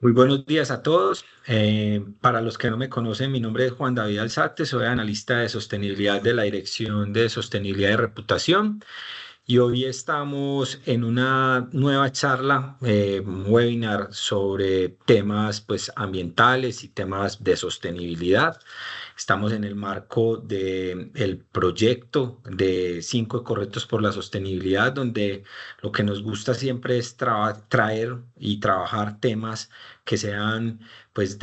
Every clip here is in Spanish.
Muy buenos días a todos. Para los que no me conocen, mi nombre es Juan David Alzate, soy analista de sostenibilidad de la Dirección de Sostenibilidad y Reputación y hoy estamos en una nueva charla, un webinar sobre temas pues, ambientales y temas de sostenibilidad. Estamos en el marco del proyecto de 5 correctos por la sostenibilidad, donde lo que nos gusta siempre es traer y trabajar temas que sean pues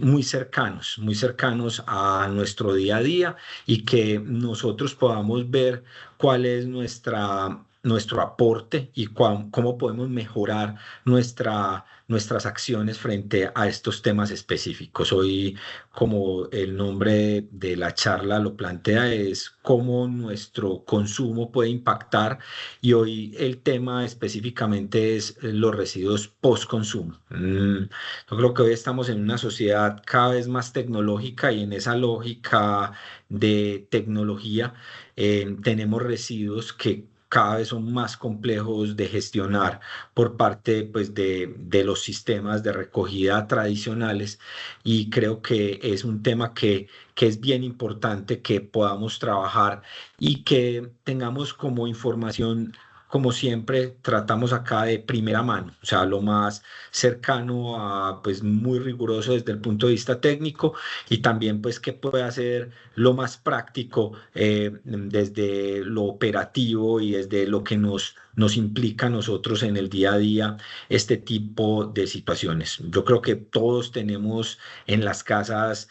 muy cercanos a nuestro día a día y que nosotros podamos ver cuál es nuestro aporte y cómo podemos mejorar nuestras acciones frente a estos temas específicos. Hoy, como el nombre de la charla lo plantea, es cómo nuestro consumo puede impactar y hoy el tema específicamente es los residuos post-consumo. Yo creo que hoy estamos en una sociedad cada vez más tecnológica y en esa lógica de tecnología tenemos residuos que cada vez son más complejos de gestionar por parte pues, de los sistemas de recogida tradicionales y creo que es un tema que es bien importante que podamos trabajar y que tengamos como información, como siempre, tratamos acá de primera mano, o sea, lo más cercano a, pues muy riguroso desde el punto de vista técnico y también pues que pueda ser lo más práctico desde lo operativo y desde lo que nos implica a nosotros en el día a día este tipo de situaciones. Yo creo que todos tenemos en las casas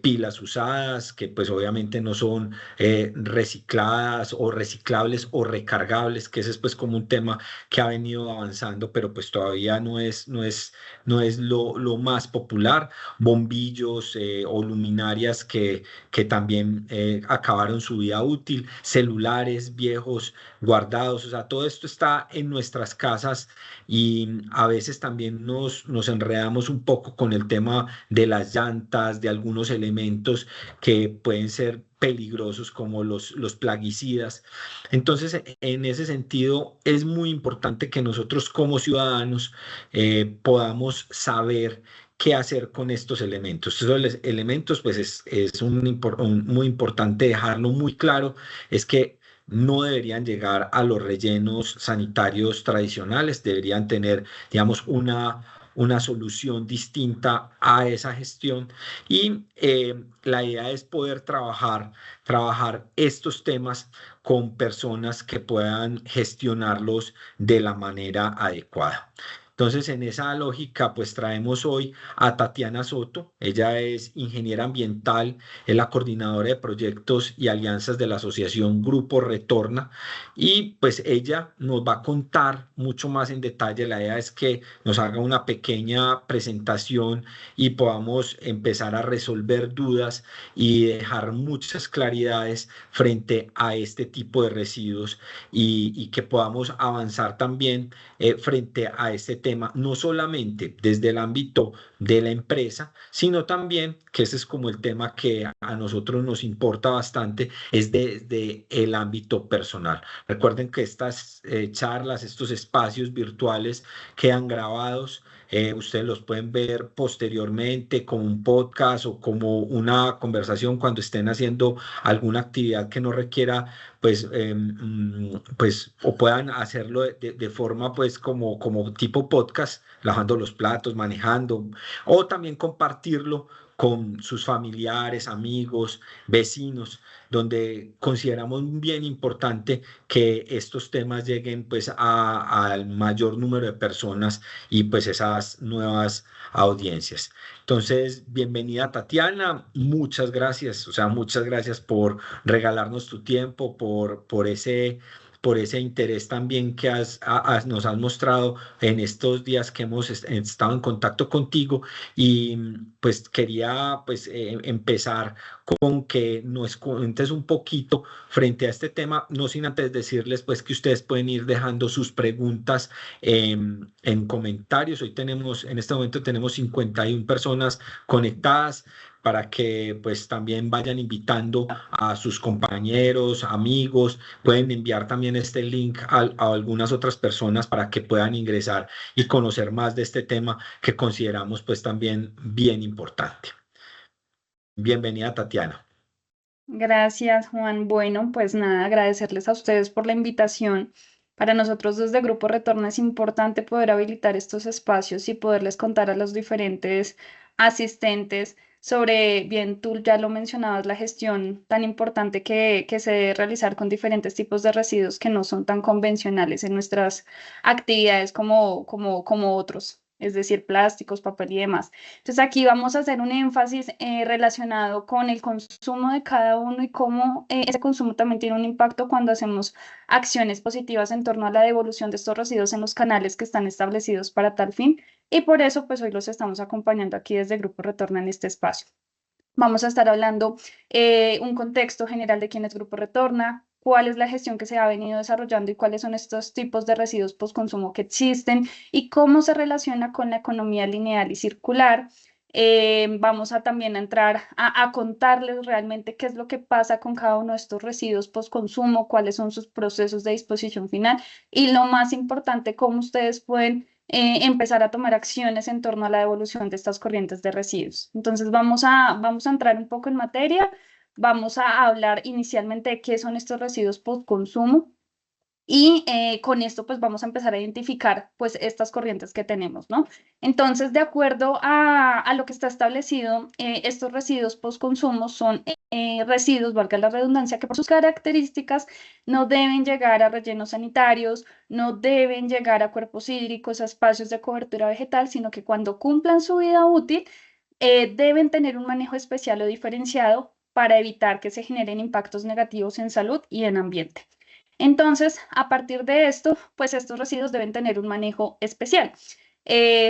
pilas usadas que pues obviamente no son recicladas o reciclables o recargables, que ese es pues como un tema que ha venido avanzando, pero pues todavía no es lo más popular. Bombillos o luminarias que también acabaron su vida útil, celulares viejos guardados, o sea, todo esto está en nuestras casas y a veces también nos enredamos un poco con el tema de las llantas, de algunos elementos que pueden ser peligrosos como los plaguicidas. Entonces, en ese sentido, es muy importante que nosotros como ciudadanos podamos saber qué hacer con estos elementos. Estos elementos, pues es muy importante dejarlo muy claro, es que no deberían llegar a los rellenos sanitarios tradicionales, deberían tener, digamos, una solución distinta a esa gestión y la idea es poder trabajar estos temas con personas que puedan gestionarlos de la manera adecuada. Entonces, en esa lógica, pues traemos hoy a Tatiana Soto. Ella es ingeniera ambiental, es la coordinadora de proyectos y alianzas de la asociación Grupo Retorna. Y pues ella nos va a contar mucho más en detalle. La idea es que nos haga una pequeña presentación y podamos empezar a resolver dudas y dejar muchas claridades frente a este tipo de residuos y que podamos avanzar también frente a este tema, no solamente desde el ámbito de la empresa, sino también, que ese es como el tema que a nosotros nos importa bastante, es desde el ámbito personal. Recuerden que estas charlas, estos espacios virtuales quedan grabados. Ustedes los pueden ver posteriormente como un podcast o como una conversación cuando estén haciendo alguna actividad que no requiera pues, pues o puedan hacerlo de forma pues como tipo podcast, lavando los platos, manejando, o también compartirlo con sus familiares, amigos, vecinos, donde consideramos bien importante que estos temas lleguen pues al mayor número de personas y pues esas nuevas audiencias. Entonces, bienvenida Tatiana, muchas gracias, o sea, muchas gracias por regalarnos tu tiempo, por ese interés también que nos has mostrado en estos días que hemos estado en contacto contigo y pues quería pues empezar con que nos cuentes un poquito frente a este tema, no sin antes decirles pues que ustedes pueden ir dejando sus preguntas en comentarios. En este momento tenemos 51 personas conectadas. para que pues también vayan invitando a sus compañeros, amigos. Pueden enviar también este link a algunas otras personas para que puedan ingresar y conocer más de este tema que consideramos pues también bien importante. Bienvenida, Tatiana. Gracias, Juan. Bueno, pues nada, agradecerles a ustedes por la invitación. Para nosotros desde Grupo Retorno es importante poder habilitar estos espacios y poderles contar a los diferentes asistentes sobre, bien, tú ya lo mencionabas, la gestión tan importante que se debe realizar con diferentes tipos de residuos que no son tan convencionales en nuestras actividades como otros, es decir, plásticos, papel y demás. Entonces aquí vamos a hacer un énfasis relacionado con el consumo de cada uno y cómo ese consumo también tiene un impacto cuando hacemos acciones positivas en torno a la devolución de estos residuos en los canales que están establecidos para tal fin. Y por eso, pues hoy los estamos acompañando aquí desde Grupo Retorno en este espacio. Vamos a estar hablando un contexto general de quién es Grupo Retorna, cuál es la gestión que se ha venido desarrollando y cuáles son estos tipos de residuos postconsumo que existen y cómo se relaciona con la economía lineal y circular. Vamos a también entrar a contarles realmente qué es lo que pasa con cada uno de estos residuos postconsumo, cuáles son sus procesos de disposición final y lo más importante, cómo ustedes pueden empezar a tomar acciones en torno a la devolución de estas corrientes de residuos. Entonces vamos a entrar un poco en materia, vamos a hablar inicialmente de qué son estos residuos post-consumo y con esto pues vamos a empezar a identificar pues estas corrientes que tenemos, ¿no? Entonces, de acuerdo a lo que está establecido, estos residuos post-consumo son residuos, valga la redundancia, que por sus características no deben llegar a rellenos sanitarios, no deben llegar a cuerpos hídricos, a espacios de cobertura vegetal, sino que cuando cumplan su vida útil, deben tener un manejo especial o diferenciado para evitar que se generen impactos negativos en salud y en ambiente. Entonces, a partir de esto, pues estos residuos deben tener un manejo especial.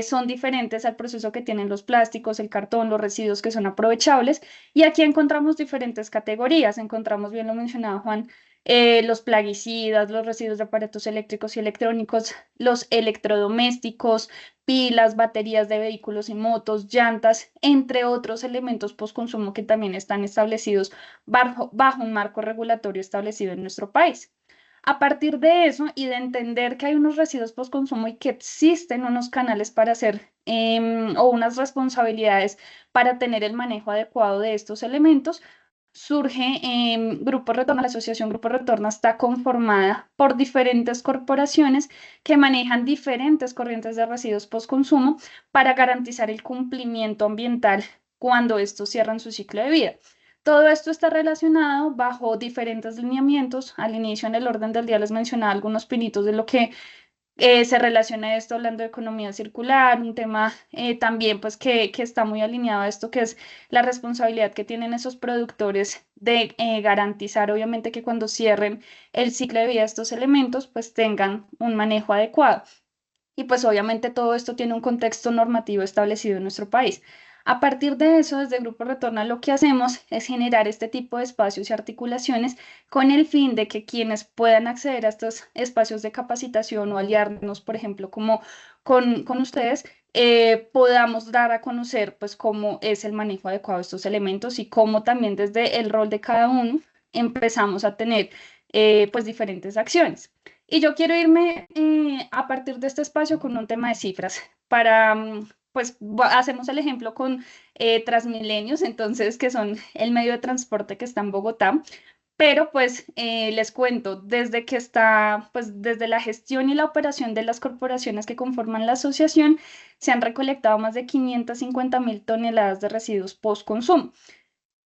Son diferentes al proceso que tienen los plásticos, el cartón, los residuos que son aprovechables. Y aquí encontramos diferentes categorías. Encontramos, bien lo mencionaba Juan, los plaguicidas, los residuos de aparatos eléctricos y electrónicos, los electrodomésticos, pilas, baterías de vehículos y motos, llantas, entre otros elementos postconsumo que también están establecidos bajo un marco regulatorio establecido en nuestro país. A partir de eso y de entender que hay unos residuos postconsumo y que existen unos canales para hacer o unas responsabilidades para tener el manejo adecuado de estos elementos, surge Grupo Retorno. La asociación Grupo Retorno está conformada por diferentes corporaciones que manejan diferentes corrientes de residuos postconsumo para garantizar el cumplimiento ambiental cuando estos cierran su ciclo de vida. Todo esto está relacionado bajo diferentes lineamientos. Al inicio en el orden del día les mencionaba algunos pinitos de lo que se relaciona esto hablando de economía circular, un tema también pues que está muy alineado a esto que es la responsabilidad que tienen esos productores de garantizar obviamente que cuando cierren el ciclo de vida de estos elementos pues tengan un manejo adecuado. Y pues obviamente todo esto tiene un contexto normativo establecido en nuestro país. A partir de eso, desde Grupo Retorna, lo que hacemos es generar este tipo de espacios y articulaciones con el fin de que quienes puedan acceder a estos espacios de capacitación o aliarnos, por ejemplo, como con ustedes, podamos dar a conocer pues cómo es el manejo adecuado de estos elementos y cómo también desde el rol de cada uno empezamos a tener pues diferentes acciones. Y yo quiero irme a partir de este espacio con un tema de cifras. Pues hacemos el ejemplo con Transmilenios, entonces, que son el medio de transporte que está en Bogotá. Pero pues les cuento, desde que está, pues desde la gestión y la operación de las corporaciones que conforman la asociación, se han recolectado más de 550.000 toneladas de residuos post-consumo.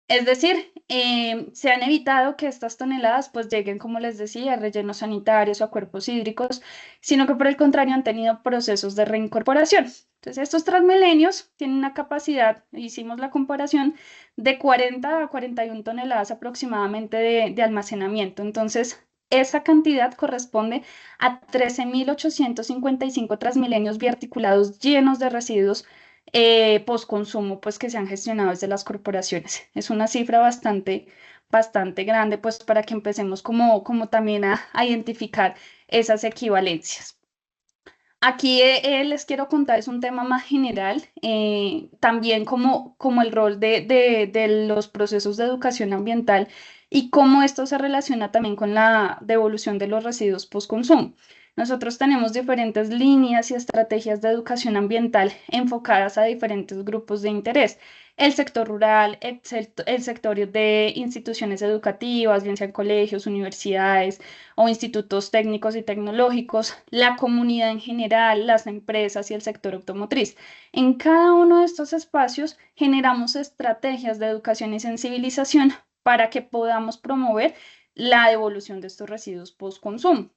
Es decir, se han evitado que estas toneladas pues lleguen, como les decía, a rellenos sanitarios o a cuerpos hídricos, sino que por el contrario han tenido procesos de reincorporación. Entonces, estos Transmilenios tienen una capacidad, hicimos la comparación, de 40 a 41 toneladas aproximadamente de almacenamiento. Entonces, esa cantidad corresponde a 13.855 Transmilenios biarticulados llenos de residuos postconsumo pues que se han gestionado desde las corporaciones. Es una cifra bastante grande pues para que empecemos como también a identificar esas equivalencias. Aquí les quiero contar, es un tema más general, también como el rol de los procesos de educación ambiental y cómo esto se relaciona también con la devolución de los residuos post-consumo. Nosotros tenemos diferentes líneas y estrategias de educación ambiental enfocadas a diferentes grupos de interés. El sector rural, el sector de instituciones educativas, bien sean colegios, universidades, o institutos técnicos y tecnológicos, la comunidad en general, las empresas y el sector automotriz. En cada uno de estos espacios generamos estrategias de educación y sensibilización para que podamos promover la devolución de estos residuos post-consumo.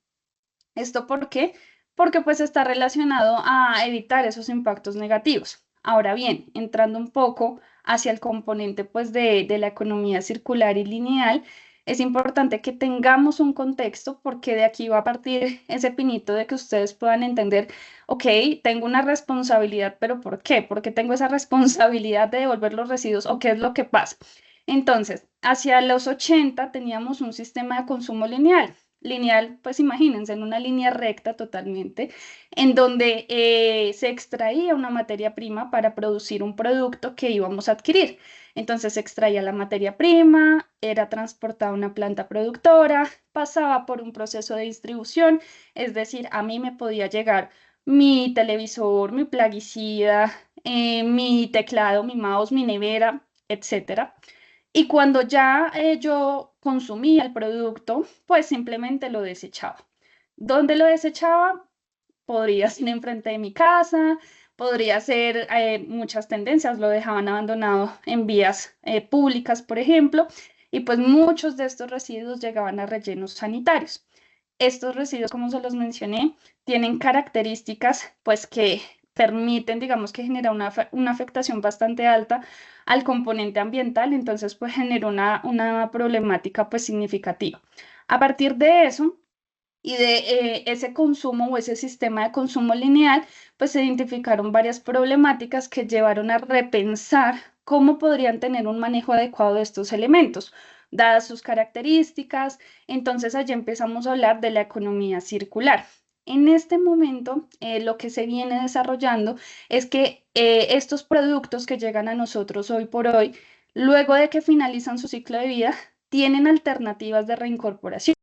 ¿Esto por qué? Porque pues está relacionado a evitar esos impactos negativos. Ahora bien, entrando un poco hacia el componente pues de la economía circular y lineal, es importante que tengamos un contexto porque de aquí va a partir ese pinito de que ustedes puedan entender, ok, tengo una responsabilidad, pero ¿por qué? ¿Por qué tengo esa responsabilidad de devolver los residuos o qué es lo que pasa? Entonces, hacia los 80 teníamos un sistema de consumo lineal. Lineal, pues imagínense, en una línea recta totalmente, en donde se extraía una materia prima para producir un producto que íbamos a adquirir. Entonces se extraía la materia prima, era transportada a una planta productora, pasaba por un proceso de distribución, es decir, a mí me podía llegar mi televisor, mi plaguicida, mi teclado, mi mouse, mi nevera, etcétera. Y cuando ya yo consumía el producto, pues simplemente lo desechaba. ¿Dónde lo desechaba? Podría ser enfrente de mi casa, podría ser muchas tendencias, lo dejaban abandonado en vías públicas, por ejemplo, y pues muchos de estos residuos llegaban a rellenos sanitarios. Estos residuos, como se los mencioné, tienen características pues que permiten, digamos que genera una afectación bastante alta al componente ambiental, entonces pues genera una problemática pues significativa. A partir de eso y de ese consumo o ese sistema de consumo lineal, pues se identificaron varias problemáticas que llevaron a repensar cómo podrían tener un manejo adecuado de estos elementos, dadas sus características. Entonces allí empezamos a hablar de la economía circular. En este momento, lo que se viene desarrollando es que estos productos que llegan a nosotros hoy por hoy, luego de que finalizan su ciclo de vida, tienen alternativas de reincorporación.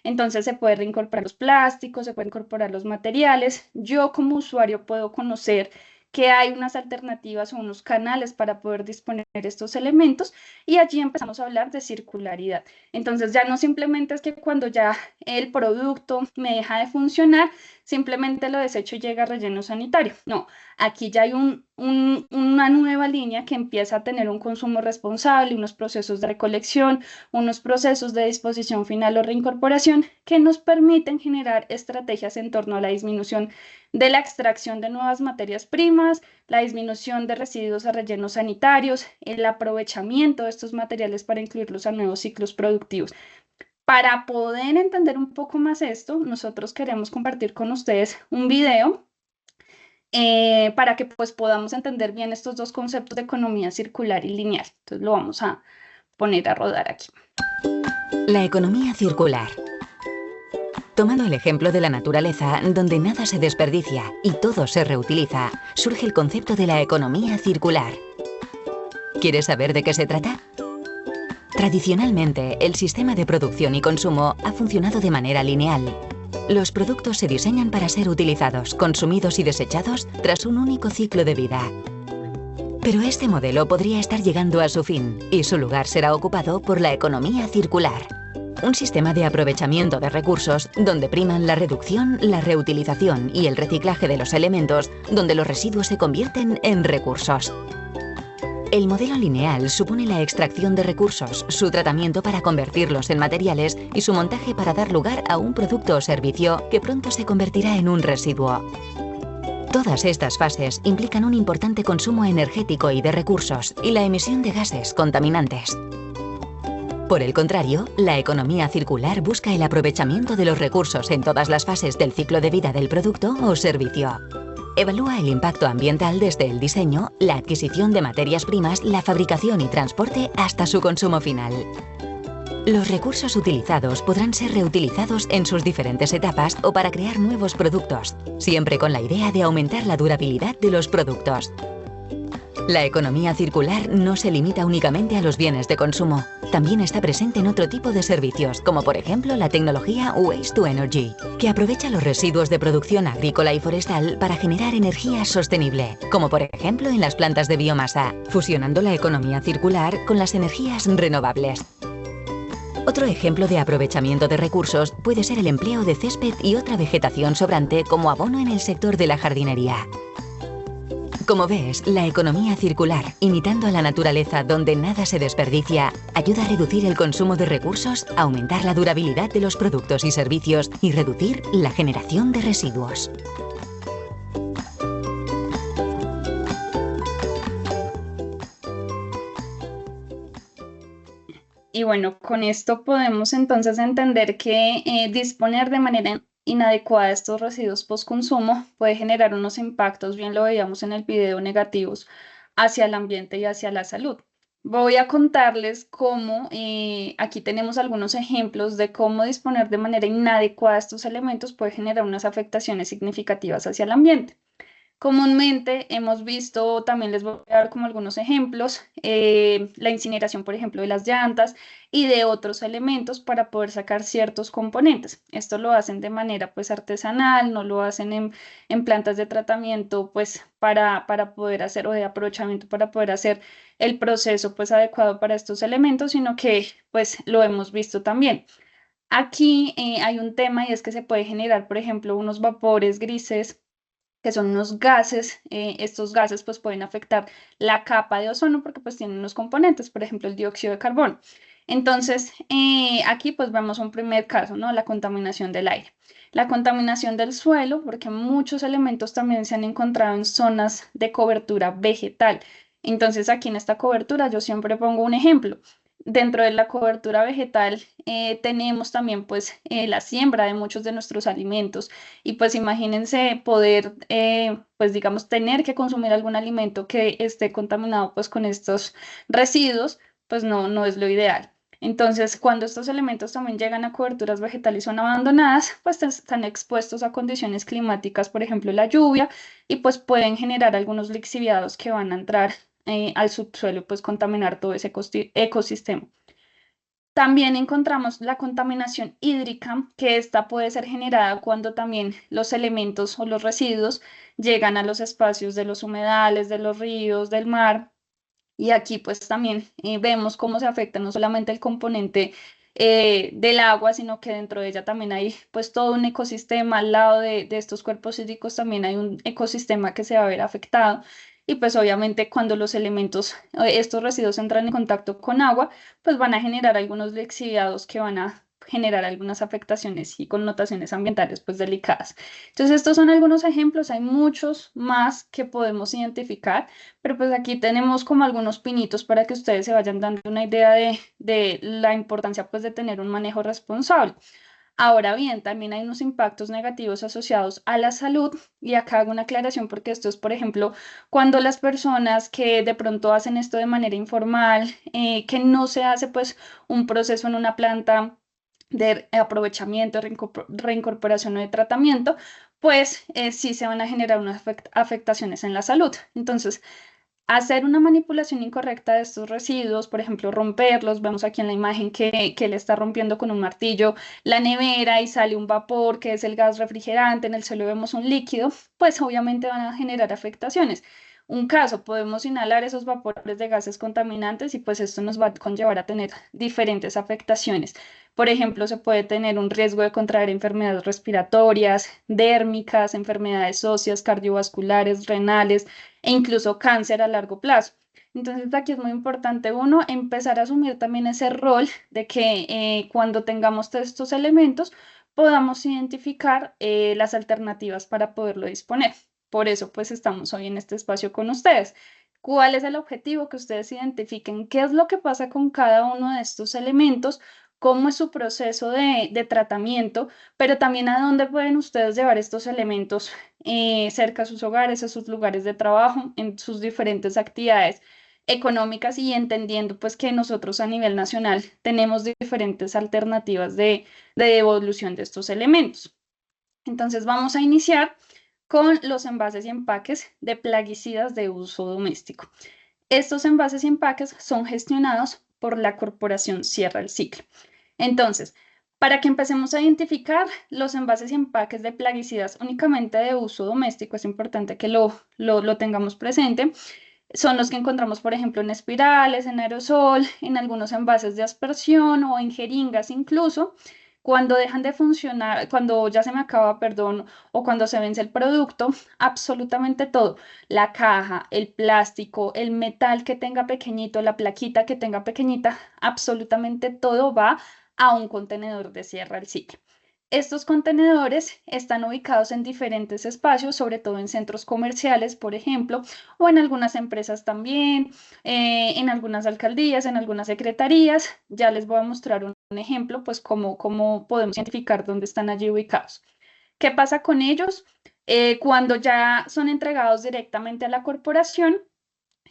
Entonces se puede reincorporar los plásticos, se pueden incorporar los materiales. Yo como usuario puedo conocer que hay unas alternativas o unos canales para poder disponer de estos elementos y allí empezamos a hablar de circularidad. Entonces ya no simplemente es que cuando ya el producto me deja de funcionar, simplemente lo desecho y llega a relleno sanitario. No, aquí ya hay una nueva línea que empieza a tener un consumo responsable, unos procesos de recolección, unos procesos de disposición final o reincorporación que nos permiten generar estrategias en torno a la disminución de la extracción de nuevas materias primas, la disminución de residuos a rellenos sanitarios, el aprovechamiento de estos materiales para incluirlos a nuevos ciclos productivos. Para poder entender un poco más esto, nosotros queremos compartir con ustedes un video para que pues podamos entender bien estos dos conceptos de economía circular y lineal. Entonces lo vamos a poner a rodar aquí. La economía circular. Tomando el ejemplo de la naturaleza, donde nada se desperdicia y todo se reutiliza, surge el concepto de la economía circular. ¿Quieres saber de qué se trata? Tradicionalmente, el sistema de producción y consumo ha funcionado de manera lineal. Los productos se diseñan para ser utilizados, consumidos y desechados tras un único ciclo de vida. Pero este modelo podría estar llegando a su fin y su lugar será ocupado por la economía circular. Un sistema de aprovechamiento de recursos donde priman la reducción, la reutilización y el reciclaje de los elementos, donde los residuos se convierten en recursos. El modelo lineal supone la extracción de recursos, su tratamiento para convertirlos en materiales y su montaje para dar lugar a un producto o servicio que pronto se convertirá en un residuo. Todas estas fases implican un importante consumo energético y de recursos y la emisión de gases contaminantes. Por el contrario, la economía circular busca el aprovechamiento de los recursos en todas las fases del ciclo de vida del producto o servicio. Evalúa el impacto ambiental desde el diseño, la adquisición de materias primas, la fabricación y transporte hasta su consumo final. Los recursos utilizados podrán ser reutilizados en sus diferentes etapas o para crear nuevos productos, siempre con la idea de aumentar la durabilidad de los productos. La economía circular no se limita únicamente a los bienes de consumo. También está presente en otro tipo de servicios, como por ejemplo la tecnología Waste to Energy, que aprovecha los residuos de producción agrícola y forestal para generar energía sostenible, como por ejemplo en las plantas de biomasa, fusionando la economía circular con las energías renovables. Otro ejemplo de aprovechamiento de recursos puede ser el empleo de césped y otra vegetación sobrante como abono en el sector de la jardinería. Como ves, la economía circular, imitando a la naturaleza donde nada se desperdicia, ayuda a reducir el consumo de recursos, aumentar la durabilidad de los productos y servicios y reducir la generación de residuos. Y bueno, con esto podemos entonces entender que disponer de manera inadecuada de estos residuos postconsumo puede generar unos impactos, bien lo veíamos en el video, negativos hacia el ambiente y hacia la salud. Voy a contarles cómo, aquí tenemos algunos ejemplos de cómo disponer de manera inadecuada de estos elementos puede generar unas afectaciones significativas hacia el ambiente. Comúnmente hemos visto, también les voy a dar como algunos ejemplos, la incineración, por ejemplo, de las llantas y de otros elementos para poder sacar ciertos componentes. Esto lo hacen de manera pues artesanal, no lo hacen en plantas de tratamiento pues para poder hacer o de aprovechamiento para poder hacer el proceso pues adecuado para estos elementos, sino que pues lo hemos visto también. Aquí hay un tema y es que se puede generar, por ejemplo, unos vapores grises que son unos gases. Estos gases pues pueden afectar la capa de ozono porque pues tienen unos componentes, por ejemplo el dióxido de carbono. Entonces, aquí pues vemos un primer caso, ¿no? La contaminación del aire. La contaminación del suelo, porque muchos elementos también se han encontrado en zonas de cobertura vegetal. Entonces, aquí en esta cobertura yo siempre pongo un ejemplo. Dentro de la cobertura vegetal tenemos también pues la siembra de muchos de nuestros alimentos y pues imagínense poder pues digamos tener que consumir algún alimento que esté contaminado pues con estos residuos, pues no es lo ideal. Entonces, cuando estos elementos también llegan a coberturas vegetales y son abandonadas, pues están expuestos a condiciones climáticas, por ejemplo la lluvia, y pues pueden generar algunos lixiviados que van a entrar al subsuelo, pues contaminar todo ese ecosistema. También encontramos la contaminación hídrica, que esta puede ser generada cuando también los elementos o los residuos llegan a los espacios de los humedales, de los ríos, del mar. Y aquí pues también vemos cómo se afecta no solamente el componente del agua, sino que dentro de ella también hay pues todo un ecosistema. Al lado de estos cuerpos hídricos también hay un ecosistema que se va a ver afectado. Y pues obviamente cuando los elementos, estos residuos entran en contacto con agua, pues van a generar algunos lixiviados que van a generar algunas afectaciones y connotaciones ambientales pues delicadas. Entonces estos son algunos ejemplos, hay muchos más que podemos identificar, pero pues aquí tenemos como algunos pinitos para que ustedes se vayan dando una idea de la importancia pues de tener un manejo responsable. Ahora bien, también hay unos impactos negativos asociados a la salud y acá hago una aclaración porque esto es, por ejemplo, cuando las personas que de pronto hacen esto de manera informal, que no se hace pues un proceso en una planta de aprovechamiento, reincorporación o de tratamiento, pues sí se van a generar unas afectaciones en la salud. Entonces, hacer una manipulación incorrecta de estos residuos, por ejemplo, romperlos, vemos aquí en la imagen que le está rompiendo con un martillo la nevera y sale un vapor que es el gas refrigerante, en el suelo vemos un líquido, pues obviamente van a generar afectaciones. Un caso, podemos inhalar esos vapores de gases contaminantes y pues esto nos va a conllevar a tener diferentes afectaciones. Por ejemplo, se puede tener un riesgo de contraer enfermedades respiratorias, dérmicas, enfermedades óseas, cardiovasculares, renales e incluso cáncer a largo plazo. Entonces aquí es muy importante uno empezar a asumir también ese rol de que cuando tengamos todos estos elementos podamos identificar las alternativas para poderlo disponer. Por eso pues estamos hoy en este espacio con ustedes. ¿Cuál es el objetivo? Que ustedes identifiquen qué es lo que pasa con cada uno de estos elementos, cómo es su proceso de tratamiento, pero también a dónde pueden ustedes llevar estos elementos cerca a sus hogares, a sus lugares de trabajo, en sus diferentes actividades económicas y entendiendo pues que nosotros a nivel nacional tenemos diferentes alternativas de devolución de estos elementos. Entonces vamos a iniciar con los envases y empaques de plaguicidas de uso doméstico. Estos envases y empaques son gestionados por la Corporación Cierra el Ciclo. Entonces, para que empecemos a identificar los envases y empaques de plaguicidas únicamente de uso doméstico, es importante que lo tengamos presente. Son los que encontramos, por ejemplo, en espirales, en aerosol, en algunos envases de aspersión o en jeringas incluso. Cuando dejan de funcionar, cuando ya se me acaba, perdón, o cuando se vence el producto, absolutamente todo, la caja, el plástico, el metal que tenga pequeñito, la plaquita que tenga pequeñita, absolutamente todo va a un contenedor de cierre al ciclo. Estos contenedores están ubicados en diferentes espacios, sobre todo en centros comerciales, por ejemplo, o en algunas empresas también, en algunas alcaldías, en algunas secretarías. Ya les voy a mostrar un ejemplo, pues cómo podemos identificar dónde están allí ubicados. ¿Qué pasa con ellos? Cuando ya son entregados directamente a la corporación,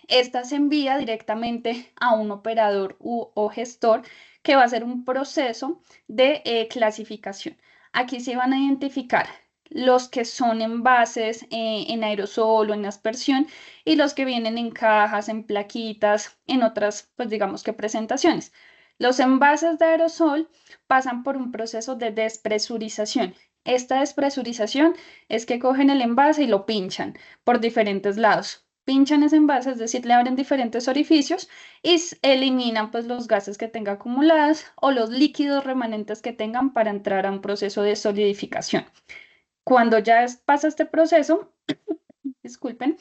esta se envía directamente a un operador o gestor que va a hacer un proceso de clasificación. Aquí se van a identificar los que son envases en aerosol o en aspersión y los que vienen en cajas, en plaquitas, en otras, pues digamos que presentaciones. Los envases de aerosol pasan por un proceso de despresurización. Esta despresurización es que cogen el envase y lo pinchan por diferentes lados. Pinchan ese envase, es decir, le abren diferentes orificios y eliminan pues los gases que tenga acumulados o los líquidos remanentes que tengan para entrar a un proceso de solidificación. Cuando ya pasa este proceso, disculpen,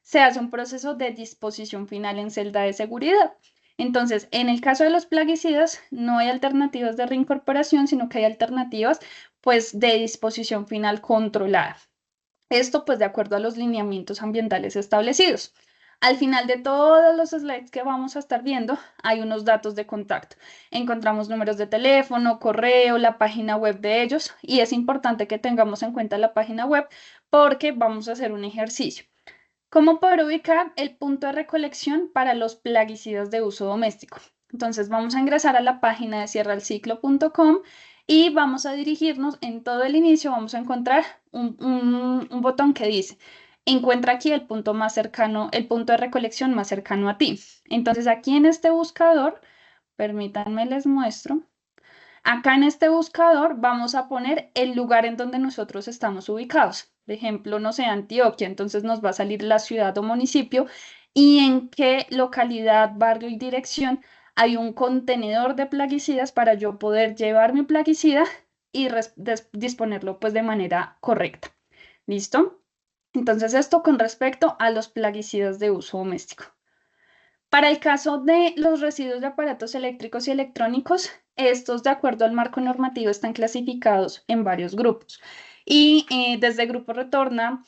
se hace un proceso de disposición final en celda de seguridad. Entonces, en el caso de los plaguicidas, no hay alternativas de reincorporación, sino que hay alternativas pues de disposición final controlada. Esto pues de acuerdo a los lineamientos ambientales establecidos. Al final de todos los slides que vamos a estar viendo, hay unos datos de contacto. Encontramos números de teléfono, correo, la página web de ellos y es importante que tengamos en cuenta la página web porque vamos a hacer un ejercicio. ¿Cómo poder ubicar el punto de recolección para los plaguicidas de uso doméstico? Entonces vamos a ingresar a la página de cierralciclo.com y vamos a dirigirnos en todo el inicio, vamos a encontrar un botón que dice, encuentra aquí el punto más cercano, el punto de recolección más cercano a ti. Entonces aquí en este buscador, permítanme les muestro. Acá en este buscador vamos a poner el lugar en donde nosotros estamos ubicados. Por ejemplo, no sé, Antioquia, entonces nos va a salir la ciudad o municipio y en qué localidad, barrio y dirección hay un contenedor de plaguicidas para yo poder llevar mi plaguicida y disponerlo pues de manera correcta. ¿Listo? Entonces esto con respecto a los plaguicidas de uso doméstico. Para el caso de los residuos de aparatos eléctricos y electrónicos, estos, de acuerdo al marco normativo, están clasificados en varios grupos. Y desde Grupo Retorna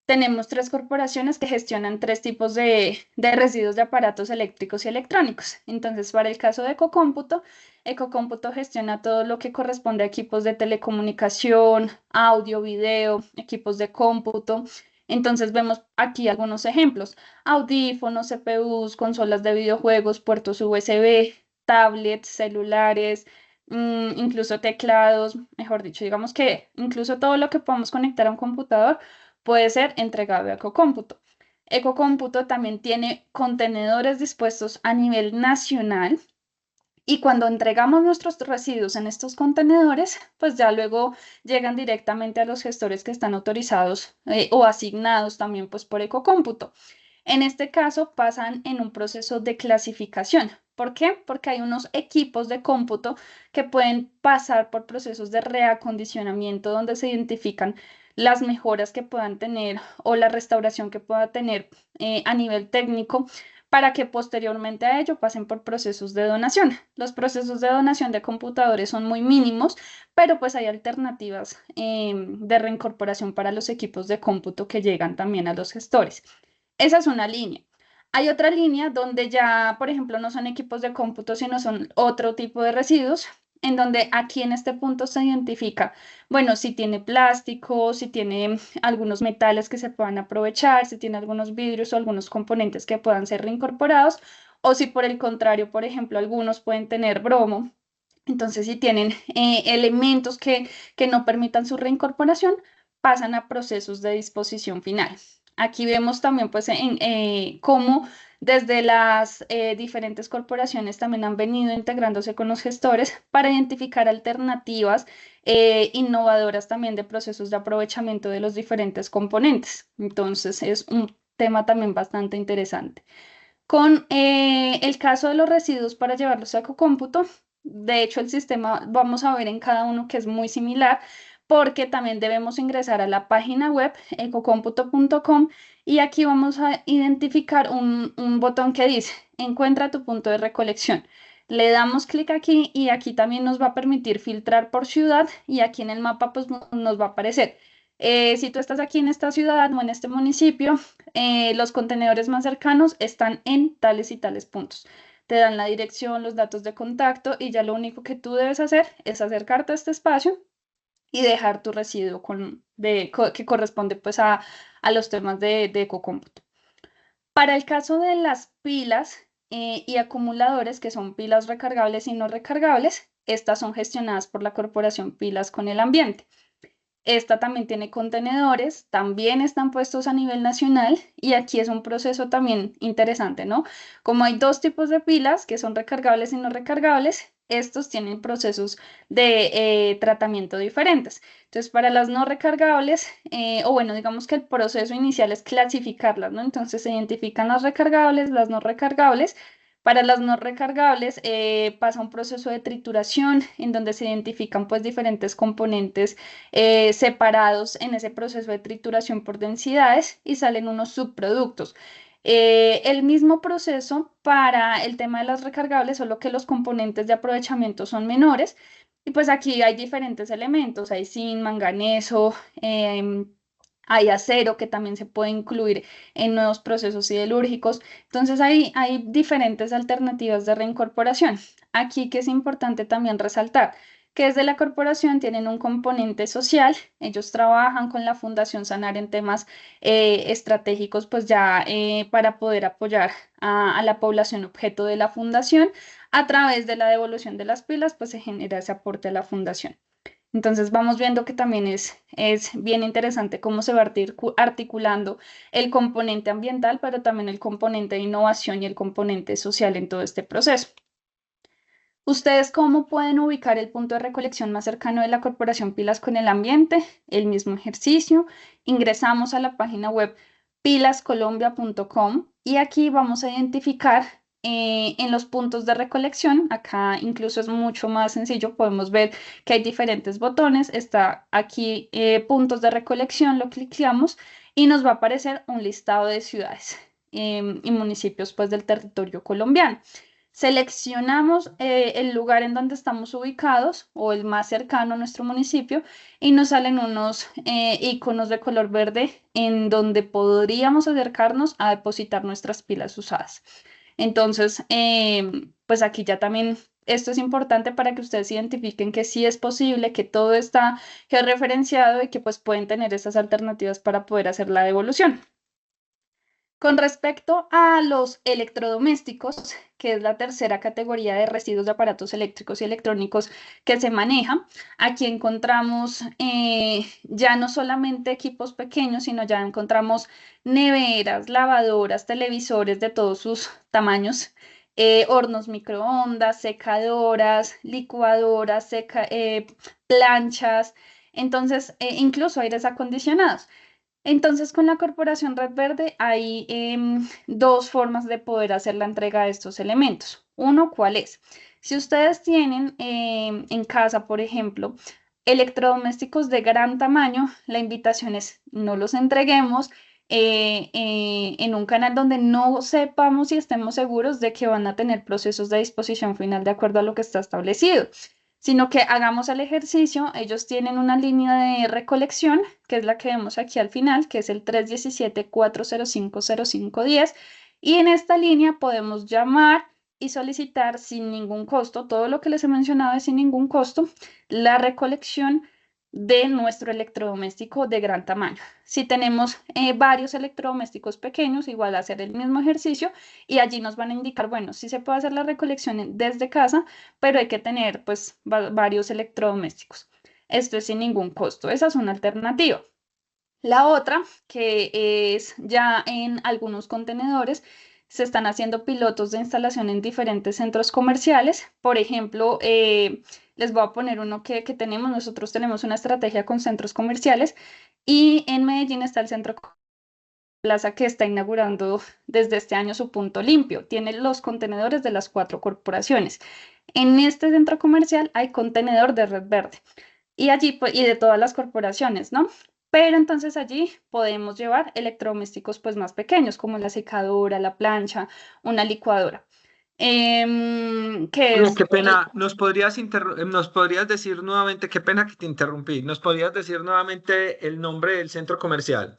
tenemos 3 corporaciones que gestionan 3 tipos de residuos de aparatos eléctricos y electrónicos. Entonces, para el caso de Ecocómputo, Ecocómputo gestiona todo lo que corresponde a equipos de telecomunicación, audio, video, equipos de cómputo. Entonces vemos aquí algunos ejemplos: audífonos, CPUs, consolas de videojuegos, puertos USB, tablets, celulares, incluso teclados, mejor dicho, digamos que incluso todo lo que podamos conectar a un computador puede ser entregado a Ecocómputo. Ecocómputo también tiene contenedores dispuestos a nivel nacional y cuando entregamos nuestros residuos en estos contenedores, pues ya luego llegan directamente a los gestores que están autorizados o asignados también pues por Ecocómputo. En este caso pasan en un proceso de clasificación. ¿Por qué? Porque hay unos equipos de cómputo que pueden pasar por procesos de reacondicionamiento donde se identifican las mejoras que puedan tener o la restauración que pueda tener a nivel técnico para que posteriormente a ello pasen por procesos de donación. Los procesos de donación de computadores son muy mínimos, pero pues hay alternativas de reincorporación para los equipos de cómputo que llegan también a los gestores. Esa es una línea. Hay otra línea donde ya, por ejemplo, no son equipos de cómputo, sino son otro tipo de residuos. en donde aquí en este punto se identifica, bueno, si tiene plástico, si tiene algunos metales que se puedan aprovechar, si tiene algunos vidrios o algunos componentes que puedan ser reincorporados, o si por el contrario, por ejemplo, algunos pueden tener bromo. Entonces, si tienen elementos que no permitan su reincorporación, pasan a procesos de disposición final. Aquí vemos también pues, cómo desde las diferentes corporaciones también han venido integrándose con los gestores para identificar alternativas innovadoras también de procesos de aprovechamiento de los diferentes componentes. Entonces, es un tema también bastante interesante. Con el caso de los residuos para llevarlos a ecocómputo, de hecho el sistema vamos a ver en cada uno que es muy similar porque también debemos ingresar a la página web ecocomputo.com y aquí vamos a identificar un botón que dice encuentra tu punto de recolección. Le damos clic aquí y aquí también nos va a permitir filtrar por ciudad y aquí en el mapa pues nos va a aparecer. Si tú estás aquí en esta ciudad o en este municipio, los contenedores más cercanos están en tales y tales puntos. Te dan la dirección, los datos de contacto y ya lo único que tú debes hacer es acercarte a este espacio y dejar tu residuo que corresponde pues a los temas de ecocómputo. Para el caso de las pilas y acumuladores, que son pilas recargables y no recargables, estas son gestionadas por la corporación Pilas con el Ambiente. Esta también tiene contenedores, también están puestos a nivel nacional y aquí es un proceso también interesante, ¿no? Como hay dos tipos de pilas que son recargables y no recargables, estos tienen procesos de tratamiento diferentes. Entonces, para las no recargables, o bueno, digamos que el proceso inicial es clasificarlas, ¿no? Entonces, se identifican las recargables, las no recargables. Para las no recargables pasa un proceso de trituración en donde se identifican pues diferentes componentes separados en ese proceso de trituración por densidades y salen unos subproductos. El mismo proceso para el tema de las recargables, solo que los componentes de aprovechamiento son menores. Y pues aquí hay diferentes elementos, hay zinc, manganeso, hay acero que también se puede incluir en nuevos procesos siderúrgicos. Entonces hay diferentes alternativas de reincorporación. Aquí que es importante también resaltar que desde la corporación tienen un componente social, ellos trabajan con la Fundación Sanar en temas estratégicos, pues ya para poder apoyar a la población objeto de la fundación. A través de la devolución de las pilas, pues se genera ese aporte a la fundación. Entonces vamos viendo que también es bien interesante cómo se va articulando el componente ambiental, pero también el componente de innovación y el componente social en todo este proceso. ¿Ustedes cómo pueden ubicar el punto de recolección más cercano de la corporación Pilas con el Ambiente? El mismo ejercicio. Ingresamos a la página web pilascolombia.com y aquí vamos a identificar en los puntos de recolección. Acá incluso es mucho más sencillo. Podemos ver que hay diferentes botones. Está aquí puntos de recolección, lo clicamos y nos va a aparecer un listado de ciudades y municipios pues, del territorio colombiano. Seleccionamos el lugar en donde estamos ubicados o el más cercano a nuestro municipio y nos salen unos iconos de color verde en donde podríamos acercarnos a depositar nuestras pilas usadas. Entonces, pues aquí ya también esto es importante para que ustedes identifiquen que sí es posible, que todo está georreferenciado y que pues pueden tener estas alternativas para poder hacer la devolución. Con respecto a los electrodomésticos, que es la tercera categoría de residuos de aparatos eléctricos y electrónicos que se maneja, aquí encontramos ya no solamente equipos pequeños, sino ya encontramos neveras, lavadoras, televisores de todos sus tamaños, hornos microondas, secadoras, licuadoras, planchas, entonces incluso aires acondicionados. Entonces, con la Corporación Red Verde hay dos formas de poder hacer la entrega de estos elementos. Uno, ¿cuál es? Si ustedes tienen en casa, por ejemplo, electrodomésticos de gran tamaño, la invitación es no los entreguemos en un canal donde no sepamos y estemos seguros de que van a tener procesos de disposición final de acuerdo a lo que está establecido, sino que hagamos el ejercicio. Ellos tienen una línea de recolección, que es la que vemos aquí al final, que es el 317-405-0510, y en esta línea podemos llamar y solicitar sin ningún costo, todo lo que les he mencionado es sin ningún costo, la recolección de nuestro electrodoméstico de gran tamaño. Si tenemos varios electrodomésticos pequeños, igual hacer el mismo ejercicio y allí nos van a indicar, bueno, sí se puede hacer la recolección desde casa, pero hay que tener pues varios electrodomésticos. Esto es sin ningún costo, esa es una alternativa. La otra, que es ya en algunos contenedores, se están haciendo pilotos de instalación en diferentes centros comerciales. Por ejemplo, les voy a poner uno que tenemos. Nosotros tenemos una estrategia con centros comerciales y en Medellín está el Centro Plaza que está inaugurando desde este año su punto limpio. Tiene los contenedores de las 4 corporaciones. En este centro comercial hay contenedor de Red Verde y allí pues, y de todas las corporaciones, ¿no? Pero entonces allí podemos llevar electrodomésticos pues más pequeños, como la secadora, la plancha, una licuadora. Que No, es qué pena, nos podrías decir nuevamente, qué pena que te interrumpí, nos podrías decir nuevamente el nombre del centro comercial.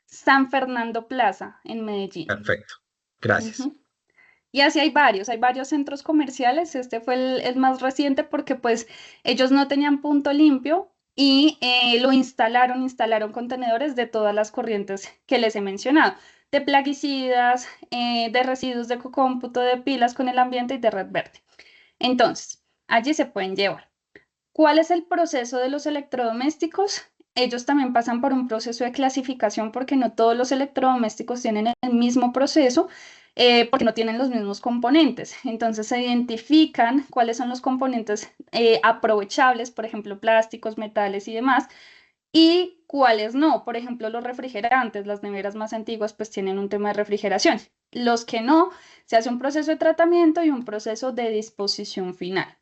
San Fernando Plaza en Medellín. Perfecto, gracias. Ujú. Y así hay varios centros comerciales. Este fue el más reciente porque pues ellos no tenían punto limpio y lo instalaron contenedores de todas las corrientes que les he mencionado, de plaguicidas, de residuos de cómputo, de pilas con el ambiente y de red verde. Entonces, allí se pueden llevar. ¿Cuál es el proceso de los electrodomésticos? Ellos también pasan por un proceso de clasificación porque no todos los electrodomésticos tienen el mismo proceso, porque no tienen los mismos componentes. Entonces se identifican cuáles son los componentes aprovechables, por ejemplo, plásticos, metales y demás, y cuáles no. Por ejemplo, los refrigerantes, las neveras más antiguas, pues tienen un tema de refrigeración. Los que no, se hace un proceso de tratamiento y un proceso de disposición final.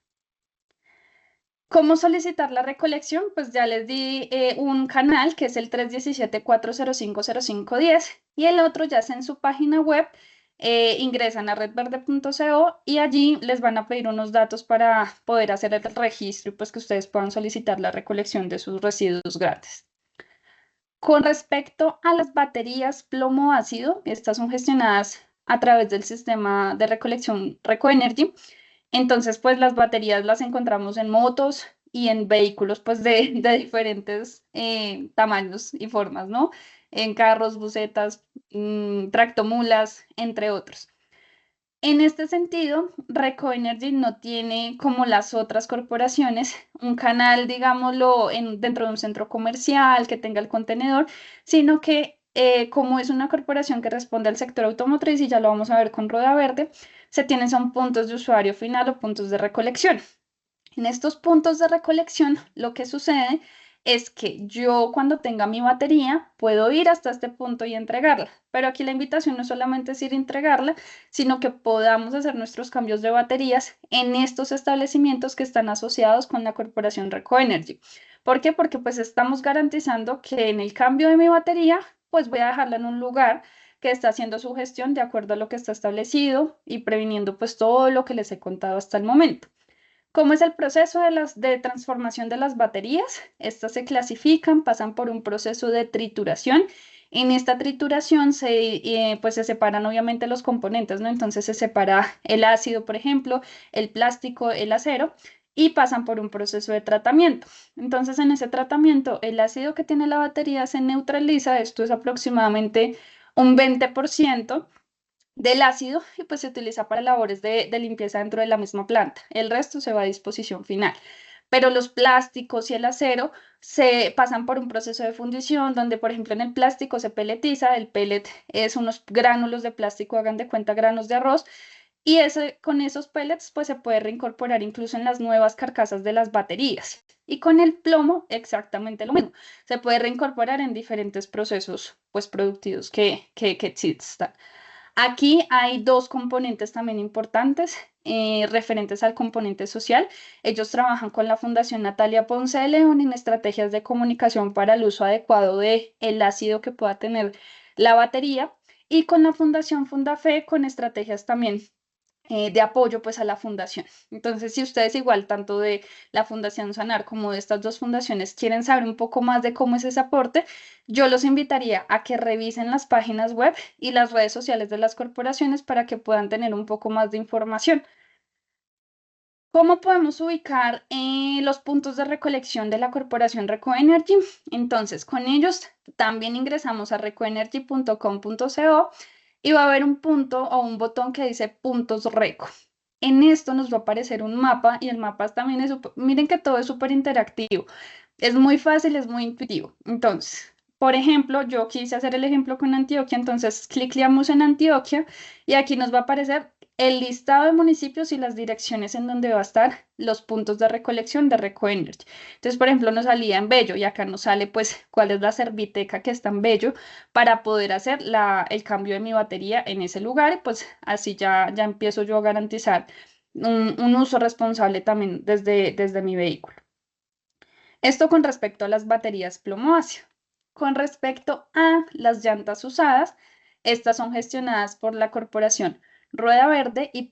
¿Cómo solicitar la recolección? Pues ya les di un canal que es el 317-405-0510 y el otro ya es en su página web. Ingresan a redverde.co y allí les van a pedir unos datos para poder hacer el registro y pues que ustedes puedan solicitar la recolección de sus residuos grandes. Con respecto a las baterías plomo ácido, estas son gestionadas a través del sistema de recolección Recoenergy. Entonces, pues las baterías las encontramos en motos y en vehículos pues de diferentes tamaños y formas, ¿no? En carros, busetas, tractomulas, entre otros. En este sentido, Recoenergy no tiene, como las otras corporaciones, un canal, digámoslo, dentro de un centro comercial que tenga el contenedor, sino que como es una corporación que responde al sector automotriz, y ya lo vamos a ver con Roda Verde, se tienen son puntos de usuario final o puntos de recolección. En estos puntos de recolección, lo que sucede es que yo cuando tenga mi batería puedo ir hasta este punto y entregarla, pero aquí la invitación no solamente es ir a entregarla, sino que podamos hacer nuestros cambios de baterías en estos establecimientos que están asociados con la corporación Recoenergy. ¿Por qué? Porque pues estamos garantizando que en el cambio de mi batería, pues voy a dejarla en un lugar que está haciendo su gestión de acuerdo a lo que está establecido y previniendo pues todo lo que les he contado hasta el momento. ¿Cómo es el proceso de transformación de las baterías? Estas se clasifican, pasan por un proceso de trituración. En esta trituración pues se separan obviamente los componentes, ¿no? Entonces se separa el ácido, por ejemplo, el plástico, el acero, y pasan por un proceso de tratamiento. Entonces en ese tratamiento el ácido que tiene la batería se neutraliza, esto es aproximadamente un 20% del ácido y pues se utiliza para labores de limpieza dentro de la misma planta. El resto se va a disposición final. Pero los plásticos y el acero se pasan por un proceso de fundición donde, por ejemplo, en el plástico se peletiza. El pellet es unos gránulos de plástico, hagan de cuenta granos de arroz, y con esos pellets pues se puede reincorporar incluso en las nuevas carcasas de las baterías. Y con el plomo exactamente lo mismo. Se puede reincorporar en diferentes procesos pues productivos que existan. Aquí hay dos componentes también importantes referentes al componente social. Ellos trabajan con la Fundación Natalia Ponce de León en estrategias de comunicación para el uso adecuado del ácido que pueda tener la batería y con la Fundación Fundafe con estrategias también de apoyo pues a la fundación. Entonces, si ustedes igual, tanto de la Fundación Sanar como de estas dos fundaciones, quieren saber un poco más de cómo es ese aporte, yo los invitaría a que revisen las páginas web y las redes sociales de las corporaciones para que puedan tener un poco más de información. ¿Cómo podemos ubicar los puntos de recolección de la corporación Recoenergy? Entonces, con ellos también ingresamos a recoenergy.com.co y va a haber un punto o un botón que dice puntos Reco. En esto nos va a aparecer un mapa y el mapa también es, miren que todo es súper interactivo. Es muy fácil, es muy intuitivo. Entonces, por ejemplo, yo quise hacer el ejemplo con Antioquia, entonces clicleamos en Antioquia y aquí nos va a aparecer el listado de municipios y las direcciones en donde va a estar los puntos de recolección de Recoenergy. Entonces, por ejemplo, nos salía en Bello y acá nos sale pues cuál es la Serviteca que está en Bello para poder hacer el cambio de mi batería en ese lugar y pues así ya empiezo yo a garantizar un uso responsable también desde mi vehículo. Esto con respecto a las baterías plomo-ácido. Con respecto a las llantas usadas, estas son gestionadas por la corporación Rueda Verde y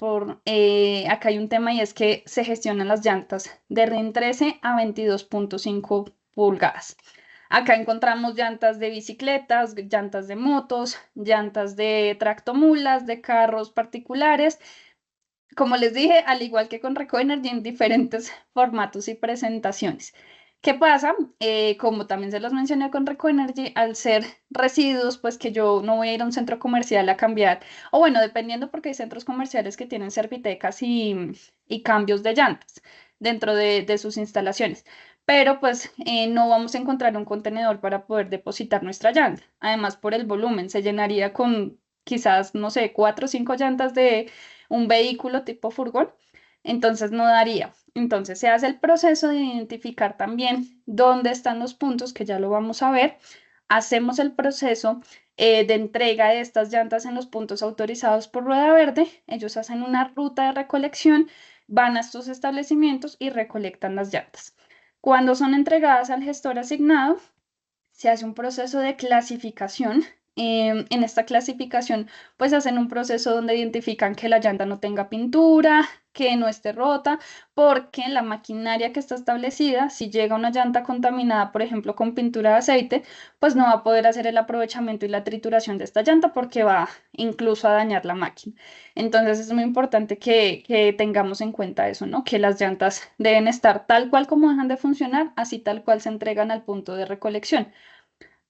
acá hay un tema y es que se gestionan las llantas de RIN 13 a 22.5 pulgadas. Acá encontramos llantas de bicicletas, llantas de motos, llantas de tractomulas, de carros particulares. Como les dije, al igual que con Recoenergy, en diferentes formatos y presentaciones. ¿Qué pasa? Como también se los mencioné con Recoenergy, al ser residuos, pues que yo no voy a ir a un centro comercial a cambiar, o bueno, dependiendo porque hay centros comerciales que tienen servitecas y cambios de llantas dentro de sus instalaciones. Pero pues no vamos a encontrar un contenedor para poder depositar nuestra llanta. Además, por el volumen, se llenaría con quizás, no sé, 4 o 5 llantas de un vehículo tipo furgón, entonces no daría. Entonces se hace el proceso de identificar también dónde están los puntos, que ya lo vamos a ver. Hacemos el proceso de entrega de estas llantas en los puntos autorizados por Rueda Verde. Ellos hacen una ruta de recolección, van a estos establecimientos y recolectan las llantas. Cuando son entregadas al gestor asignado, se hace un proceso de clasificación. En esta clasificación, pues hacen un proceso donde identifican que la llanta no tenga pintura, que no esté rota, porque la maquinaria que está establecida, si llega una llanta contaminada, por ejemplo, con pintura de aceite, pues no va a poder hacer el aprovechamiento y la trituración de esta llanta porque va incluso a dañar la máquina. Entonces es muy importante que tengamos en cuenta eso, ¿no? Que las llantas deben estar tal cual como dejan de funcionar, así tal cual se entregan al punto de recolección.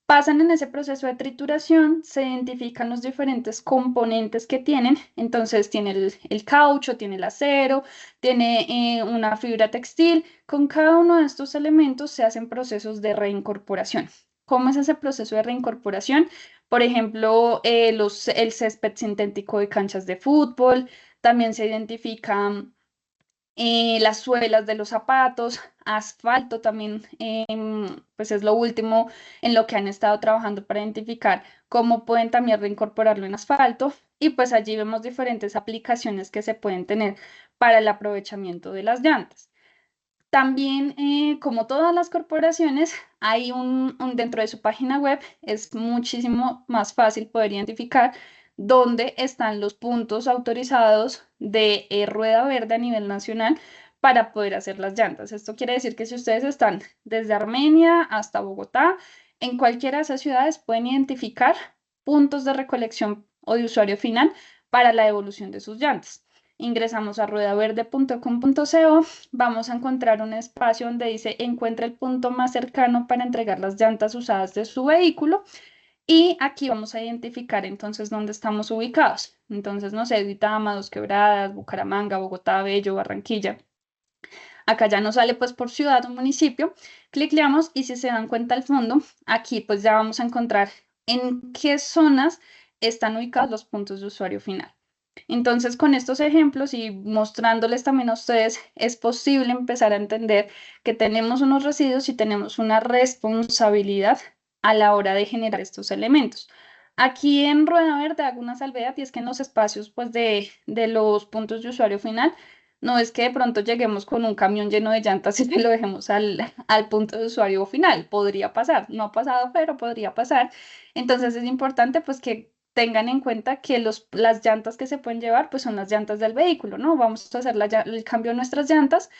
Pasan en ese proceso de trituración, se identifican los diferentes componentes que tienen. Entonces tiene el caucho, tiene el acero, tiene una fibra textil. Con cada uno de estos elementos se hacen procesos de reincorporación. ¿Cómo es ese proceso de reincorporación? Por ejemplo, el césped sintético de canchas de fútbol. También se identifican las suelas de los zapatos, asfalto también, pues es lo último en lo que han estado trabajando para identificar cómo pueden también reincorporarlo en asfalto y pues allí vemos diferentes aplicaciones que se pueden tener para el aprovechamiento de las llantas. También, como todas las corporaciones, hay dentro de su página web, es muchísimo más fácil poder identificar dónde están los puntos autorizados de Rueda Verde a nivel nacional para poder hacer las llantas. Esto quiere decir que si ustedes están desde Armenia hasta Bogotá, en cualquiera de esas ciudades pueden identificar puntos de recolección o de usuario final para la devolución de sus llantas. Ingresamos a ruedaverde.com.co, vamos a encontrar un espacio donde dice encuentra el punto más cercano para entregar las llantas usadas de su vehículo y aquí vamos a identificar entonces dónde estamos ubicados. Entonces, no sé, Duitama, Dos Quebradas, Bucaramanga, Bogotá, Bello, Barranquilla. Acá ya nos sale pues por ciudad o municipio, clicleamos y si se dan cuenta al fondo, aquí pues ya vamos a encontrar en qué zonas están ubicados los puntos de usuario final. Entonces, con estos ejemplos y mostrándoles también a ustedes, es posible empezar a entender que tenemos unos residuos y tenemos una responsabilidad a la hora de generar estos elementos. Aquí en Rueda Verde hago una salvedad y es que en los espacios pues, de los puntos de usuario final, no es que de pronto lleguemos con un camión lleno de llantas y se lo dejemos al punto de usuario final. Podría pasar, no ha pasado, pero podría pasar. Entonces es importante pues que tengan en cuenta que las llantas que se pueden llevar pues son las llantas del vehículo, ¿no? Vamos a hacer el cambio de nuestras llantas,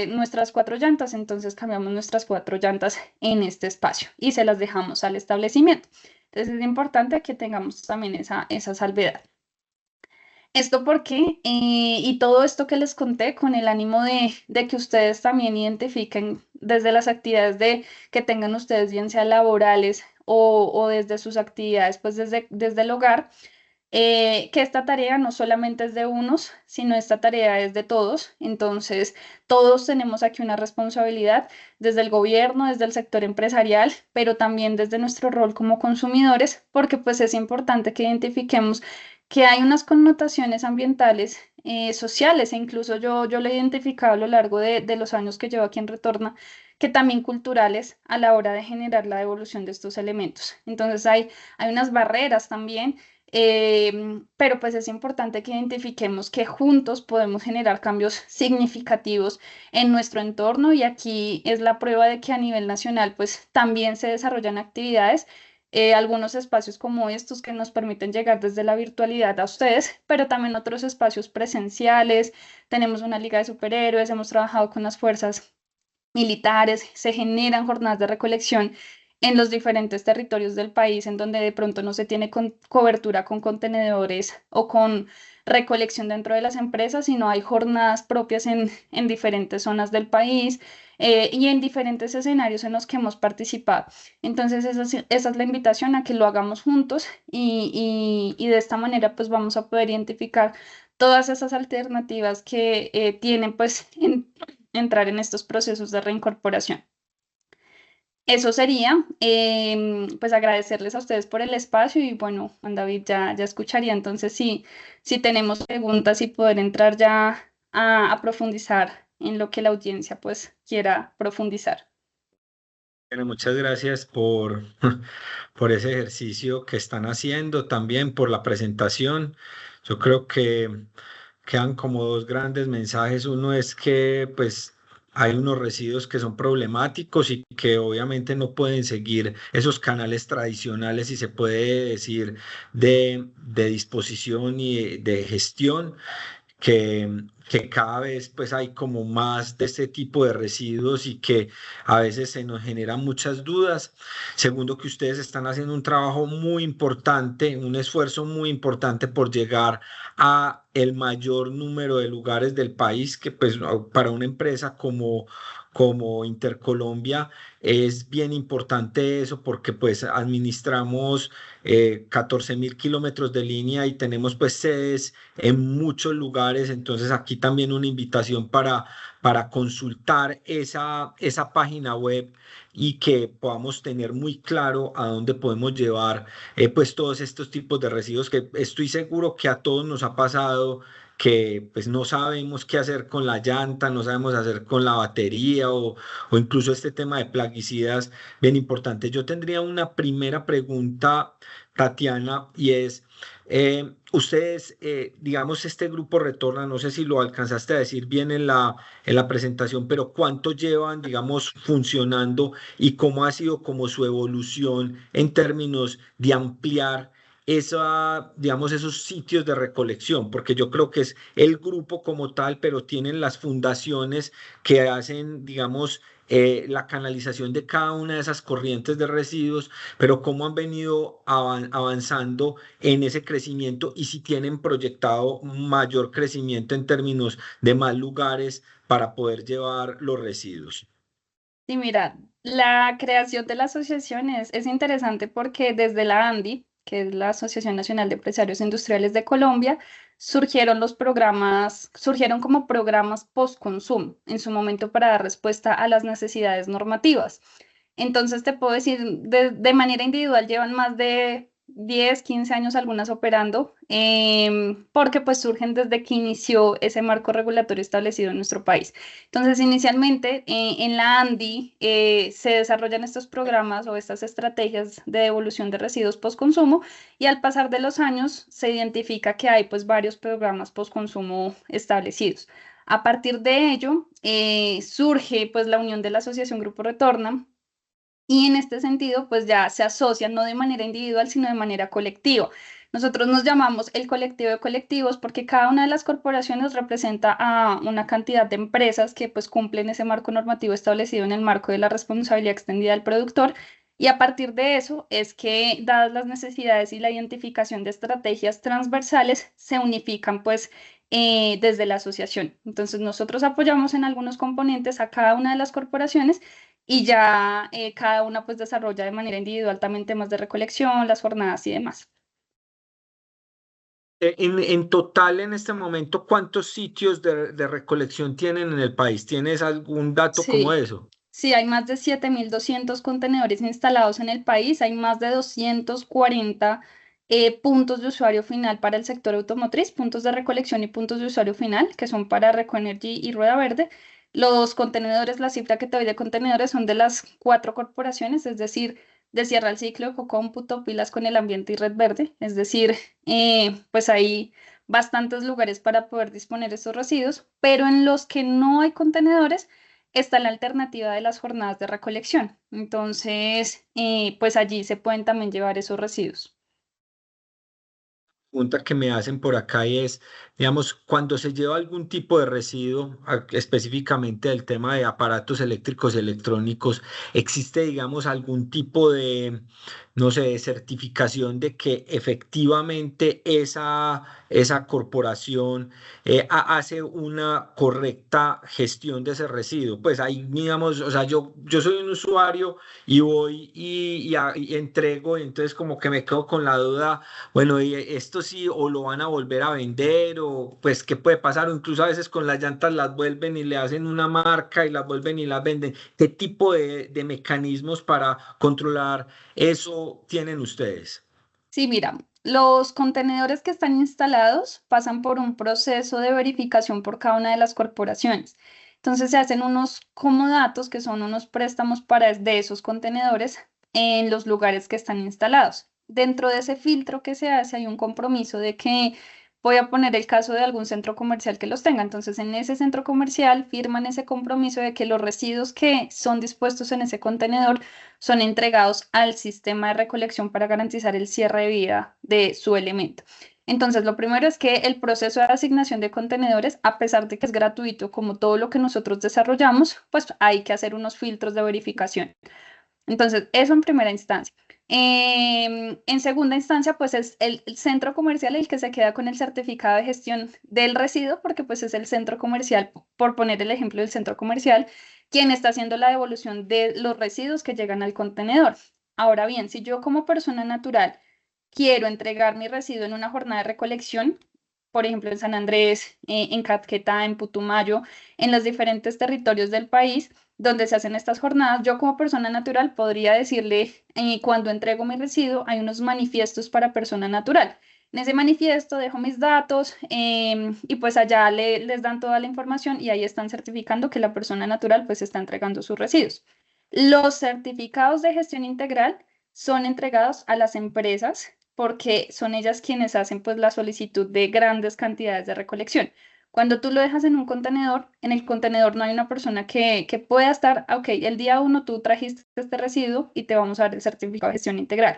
nuestras 4 llantas, entonces cambiamos nuestras 4 llantas en este espacio y se las dejamos al establecimiento. Entonces es importante que tengamos también esa salvedad. Esto porque, y todo esto que les conté con el ánimo de que ustedes también identifiquen desde las actividades que tengan ustedes, bien sea laborales o desde sus actividades, pues desde el hogar, que esta tarea no solamente es de unos, sino esta tarea es de todos. Entonces, todos tenemos aquí una responsabilidad desde el gobierno, desde el sector empresarial, pero también desde nuestro rol como consumidores, porque pues es importante que identifiquemos que hay unas connotaciones ambientales, sociales, e incluso yo lo he identificado a lo largo de los años que llevo aquí en Retorna, que también culturales a la hora de generar la devolución de estos elementos. Entonces hay unas barreras también, pero pues es importante que identifiquemos que juntos podemos generar cambios significativos en nuestro entorno, y aquí es la prueba de que a nivel nacional pues también se desarrollan actividades, algunos espacios como estos que nos permiten llegar desde la virtualidad a ustedes, pero también otros espacios presenciales. Tenemos una liga de superhéroes, hemos trabajado con las fuerzas militares, se generan jornadas de recolección en los diferentes territorios del país en donde de pronto no se tiene cobertura con contenedores o con recolección dentro de las empresas, sino hay jornadas propias en diferentes zonas del país, y en diferentes escenarios en los que hemos participado. Entonces, esa es la invitación a que lo hagamos juntos, y de esta manera pues vamos a poder identificar todas esas alternativas que tienen pues entrar en estos procesos de reincorporación. Eso sería, pues agradecerles a ustedes por el espacio, y bueno, Juan David ya escucharía entonces si tenemos preguntas y poder entrar ya a profundizar en lo que la audiencia pues quiera profundizar. Bueno, muchas gracias por, por ese ejercicio que están haciendo, también por la presentación. Yo creo que quedan como dos grandes mensajes. Uno es que pues hay unos residuos que son problemáticos y que obviamente no pueden seguir esos canales tradicionales, si se puede decir, de disposición y de gestión, que cada vez pues hay como más de este tipo de residuos y que a veces se nos generan muchas dudas. Segundo, que ustedes están haciendo un trabajo muy importante, un esfuerzo muy importante por llegar a el mayor número de lugares del país, que pues para una empresa como Intercolombia es bien importante eso, porque pues administramos 14.000 kilómetros de línea y tenemos pues sedes en muchos lugares. Entonces aquí también una invitación para consultar esa página web y que podamos tener muy claro a dónde podemos llevar pues todos estos tipos de residuos, que estoy seguro que a todos nos ha pasado, que pues no sabemos qué hacer con la llanta, no sabemos hacer con la batería, o incluso este tema de plaguicidas, bien importante. Yo tendría una primera pregunta, Tatiana, y es, ustedes, digamos, este grupo Retorna, no sé si lo alcanzaste a decir bien en la presentación, pero ¿cuánto llevan, digamos, funcionando y cómo ha sido como su evolución en términos de ampliar digamos, esos sitios de recolección? Porque yo creo que es el grupo como tal, pero tienen las fundaciones que hacen, digamos, la canalización de cada una de esas corrientes de residuos, pero cómo han venido avanzando en ese crecimiento, y si tienen proyectado mayor crecimiento en términos de más lugares para poder llevar los residuos. Sí, mira, la creación de la asociación es interesante porque desde la ANDI, que es la Asociación Nacional de Empresarios Industriales de Colombia, surgieron como programas post-consumo en su momento para dar respuesta a las necesidades normativas. Entonces te puedo decir, de manera individual llevan más de 10, 15 años algunas operando, porque pues surgen desde que inició ese marco regulatorio establecido en nuestro país. Entonces, inicialmente en la ANDI se desarrollan estos programas o estas estrategias de devolución de residuos postconsumo, y al pasar de los años se identifica que hay pues varios programas postconsumo establecidos. A partir de ello surge pues la unión de la Asociación Grupo Retorna, y en este sentido, pues ya se asocian no de manera individual, sino de manera colectiva. Nosotros nos llamamos el colectivo de colectivos porque cada una de las corporaciones representa a una cantidad de empresas que pues cumplen ese marco normativo establecido en el marco de la responsabilidad extendida del productor. Y a partir de eso es que, dadas las necesidades y la identificación de estrategias transversales, se unifican pues desde la asociación. Entonces nosotros apoyamos en algunos componentes a cada una de las corporaciones y ya cada una pues desarrolla de manera individual también temas de recolección, las jornadas y demás. En total, en este momento, ¿cuántos sitios de recolección tienen en el país? ¿Tienes algún dato como Sí, eso? sí, hay más de 7.200 contenedores instalados en el país, hay más de 240 puntos de usuario final para el sector automotriz, puntos de recolección y puntos de usuario final, que son para Recoenergy y Rueda Verde. Los contenedores, la cifra que te doy de contenedores son de las cuatro corporaciones, es decir, de Sierra del Ciclo, Ecocómputo, Pilas con el Ambiente y Red Verde, es decir, pues hay bastantes lugares para poder disponer estos residuos, pero en los que no hay contenedores, está la alternativa de las jornadas de recolección. Entonces, pues allí se pueden también llevar esos residuos. Pregunta que me hacen por acá y es, digamos, cuando se lleva algún tipo de residuo, específicamente el tema de aparatos eléctricos y electrónicos, ¿existe, digamos, algún tipo de, no sé, de certificación de que efectivamente esa corporación hace una correcta gestión de ese residuo? Pues ahí, digamos, o sea, yo soy un usuario y voy y entrego, y entonces como que me quedo con la duda. Bueno, y esto sí, o lo van a volver a vender, o pues qué puede pasar, o incluso a veces con las llantas las vuelven y le hacen una marca y las vuelven y las venden. ¿Qué tipo de mecanismos para controlar eso tienen ustedes? Sí, mira, los contenedores que están instalados pasan por un proceso de verificación por cada una de las corporaciones. Entonces se hacen unos comodatos, que son unos préstamos de esos contenedores en los lugares que están instalados. Dentro de ese filtro que se hace hay un compromiso de que voy a poner el caso de algún centro comercial que los tenga. Entonces en ese centro comercial firman ese compromiso de que los residuos que son dispuestos en ese contenedor son entregados al sistema de recolección para garantizar el cierre de vida de su elemento. Entonces, lo primero es que el proceso de asignación de contenedores, a pesar de que es gratuito, como todo lo que nosotros desarrollamos, pues hay que hacer unos filtros de verificación. Entonces, eso en primera instancia. En segunda instancia, pues es el centro comercial el que se queda con el certificado de gestión del residuo, porque pues es el centro comercial, por poner el ejemplo del centro comercial, quien está haciendo la devolución de los residuos que llegan al contenedor. Ahora bien, si yo como persona natural quiero entregar mi residuo en una jornada de recolección, por ejemplo en San Andrés, en Caquetá, en Putumayo, en los diferentes territorios del país, donde se hacen estas jornadas, yo como persona natural podría decirle, cuando entrego mi residuo, hay unos manifiestos para persona natural. En ese manifiesto dejo mis datos y pues allá les dan toda la información y ahí están certificando que la persona natural pues está entregando sus residuos. Los certificados de gestión integral son entregados a las empresas porque son ellas quienes hacen pues la solicitud de grandes cantidades de recolección. Cuando tú lo dejas en un contenedor, en el contenedor no hay una persona que pueda estar, ok, el día uno tú trajiste este residuo y te vamos a dar el certificado de gestión integral.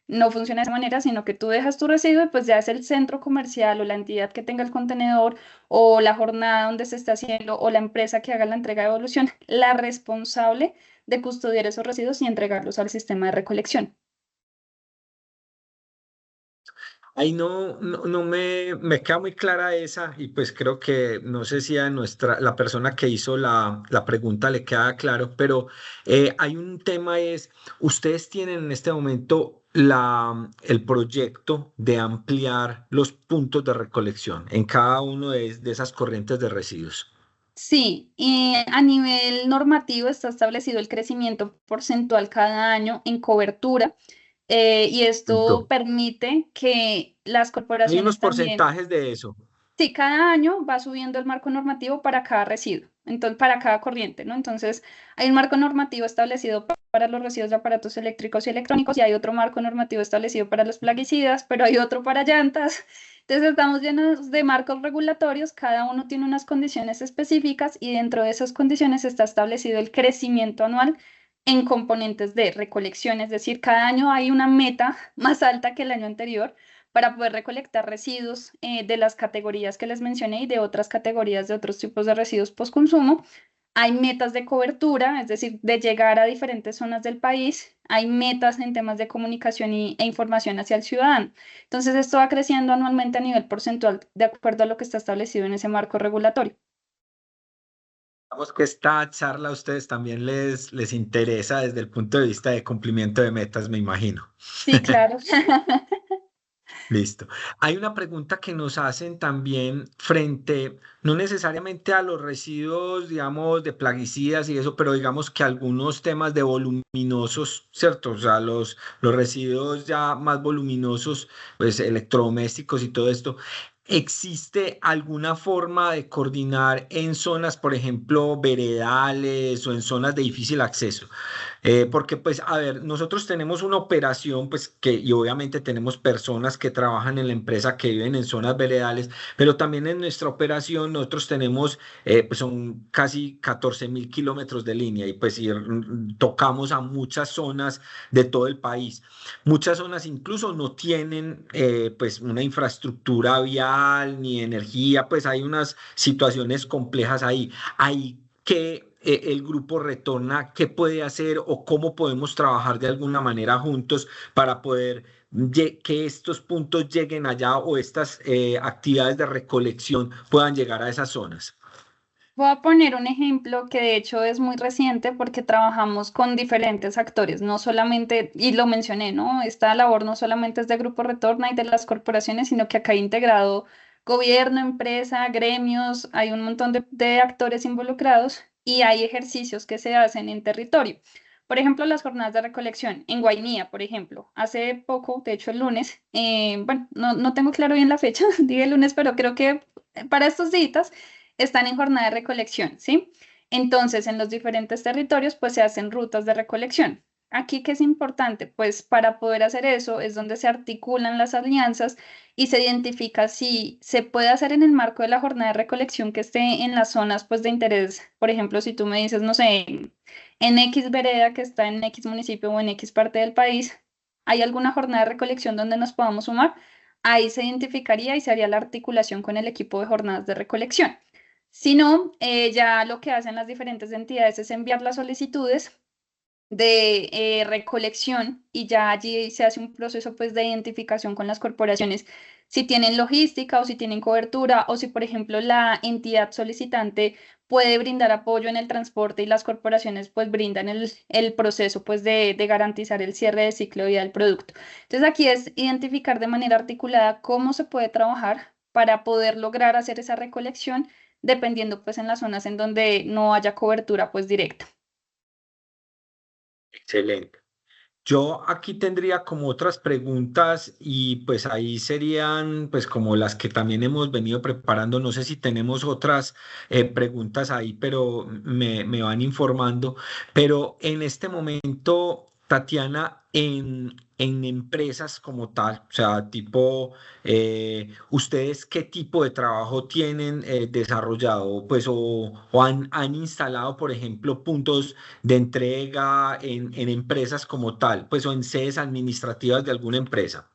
No funciona de esa manera, sino que tú dejas tu residuo y pues ya es el centro comercial o la entidad que tenga el contenedor o la jornada donde se está haciendo o la empresa que haga la entrega de devolución la responsable de custodiar esos residuos y entregarlos al sistema de recolección. Ahí no me queda muy clara esa y pues creo que no sé si a la persona que hizo la pregunta le queda claro, pero hay un tema es, ustedes tienen en este momento el proyecto de ampliar los puntos de recolección en cada uno de esas corrientes de residuos. Sí, y a nivel normativo está establecido el crecimiento porcentual cada año en cobertura y esto Punto. permite que las Hay unos corporaciones también. porcentajes de eso. Sí, cada año va subiendo el marco normativo para cada residuo, entonces para cada corriente, ¿no? Entonces, hay un marco normativo establecido para los residuos de aparatos eléctricos y electrónicos y hay otro marco normativo establecido para los plaguicidas, pero hay otro para llantas. Entonces, estamos llenos de marcos regulatorios, cada uno tiene unas condiciones específicas y dentro de esas condiciones está establecido el crecimiento anual en componentes de recolección, es decir, cada año hay una meta más alta que el año anterior para poder recolectar residuos de las categorías que les mencioné y de otras categorías de otros tipos de residuos postconsumo. Hay metas de cobertura, es decir, de llegar a diferentes zonas del país. Hay metas en temas de comunicación e información hacia el ciudadano. Entonces, esto va creciendo anualmente a nivel porcentual de acuerdo a lo que está establecido en ese marco regulatorio. Digamos que esta charla a ustedes también les interesa desde el punto de vista de cumplimiento de metas, me imagino. Sí, claro. Listo. Hay una pregunta que nos hacen también frente, no necesariamente a los residuos, digamos, de plaguicidas y eso, pero digamos que algunos temas de voluminosos, ¿cierto? O sea, los residuos ya más voluminosos, pues electrodomésticos y todo esto. ¿Existe alguna forma de coordinar en zonas, por ejemplo, veredales o en zonas de difícil acceso? Porque, pues, a ver, nosotros tenemos una operación, pues, y obviamente tenemos personas que trabajan en la empresa que viven en zonas veredales, pero también en nuestra operación nosotros tenemos, pues, son casi 14.000 kilómetros de línea y, pues, tocamos a muchas zonas de todo el país. Muchas zonas incluso no tienen, pues, una infraestructura vial ni energía, pues, hay unas situaciones complejas ahí. Hay que el grupo Retorna, qué puede hacer o cómo podemos trabajar de alguna manera juntos para poder que estos puntos lleguen allá o estas actividades de recolección puedan llegar a esas zonas. Voy a poner un ejemplo que de hecho es muy reciente porque trabajamos con diferentes actores, no solamente, y lo mencioné, ¿no? Esta labor no solamente es de Grupo Retorna y de las corporaciones, sino que acá hay integrado gobierno, empresa, gremios, hay un montón de actores involucrados y hay ejercicios que se hacen en territorio. Por ejemplo, las jornadas de recolección en Guainía, por ejemplo, hace poco, de hecho el lunes, bueno, no tengo claro bien la fecha, dije el lunes, pero creo que para estos días están en jornada de recolección, ¿sí? Entonces, en los diferentes territorios, pues se hacen rutas de recolección. Aquí, ¿qué es importante? Pues para poder hacer eso es donde se articulan las alianzas y se identifica si se puede hacer en el marco de la jornada de recolección que esté en las zonas pues de interés. Por ejemplo, si tú me dices, no sé, en X vereda que está en X municipio o en X parte del país, ¿hay alguna jornada de recolección donde nos podamos sumar? Ahí se identificaría y se haría la articulación con el equipo de jornadas de recolección. Si no, ya lo que hacen las diferentes entidades es enviar las solicitudes de recolección y ya allí se hace un proceso pues de identificación con las corporaciones si tienen logística o si tienen cobertura o si por ejemplo la entidad solicitante puede brindar apoyo en el transporte y las corporaciones pues brindan el proceso pues de garantizar el cierre de ciclo de vida del producto. Entonces aquí es identificar de manera articulada cómo se puede trabajar para poder lograr hacer esa recolección dependiendo pues en las zonas en donde no haya cobertura pues directa. Excelente. Yo aquí tendría como otras preguntas y pues ahí serían pues como las que también hemos venido preparando. No sé si tenemos otras preguntas ahí, pero me van informando. Pero en este momento, Tatiana, en empresas como tal, o sea, tipo, ¿ustedes qué tipo de trabajo tienen desarrollado? Pues o han instalado, por ejemplo, puntos de entrega en empresas como tal, pues o en sedes administrativas de alguna empresa.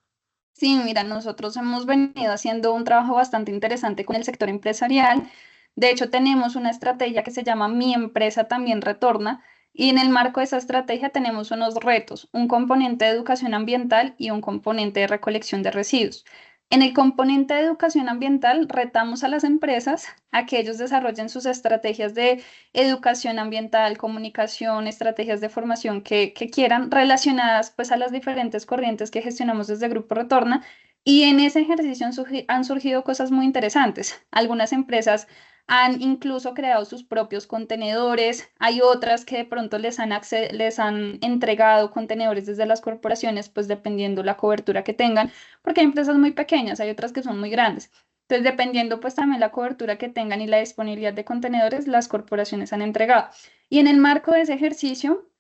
Sí, mira, nosotros hemos venido haciendo un trabajo bastante interesante con el sector empresarial. De hecho, tenemos una estrategia que se llama Mi empresa también retorna y en el marco de esa estrategia tenemos unos retos, un componente de educación ambiental y un componente de recolección de residuos. En el componente de educación ambiental retamos a las empresas a que ellos desarrollen sus estrategias de educación ambiental, comunicación, estrategias de formación que quieran relacionadas pues a las diferentes corrientes que gestionamos desde Grupo Retorna. Y en ese ejercicio han surgido cosas muy interesantes. Algunas empresas han incluso creado sus propios contenedores, hay otras que de pronto les han entregado contenedores desde las corporaciones, pues dependiendo la cobertura que tengan, porque hay empresas muy pequeñas, hay otras que son muy grandes. Entonces, dependiendo pues también la cobertura que tengan y la disponibilidad de contenedores, las corporaciones han entregado. Y en el marco de ese ejercicio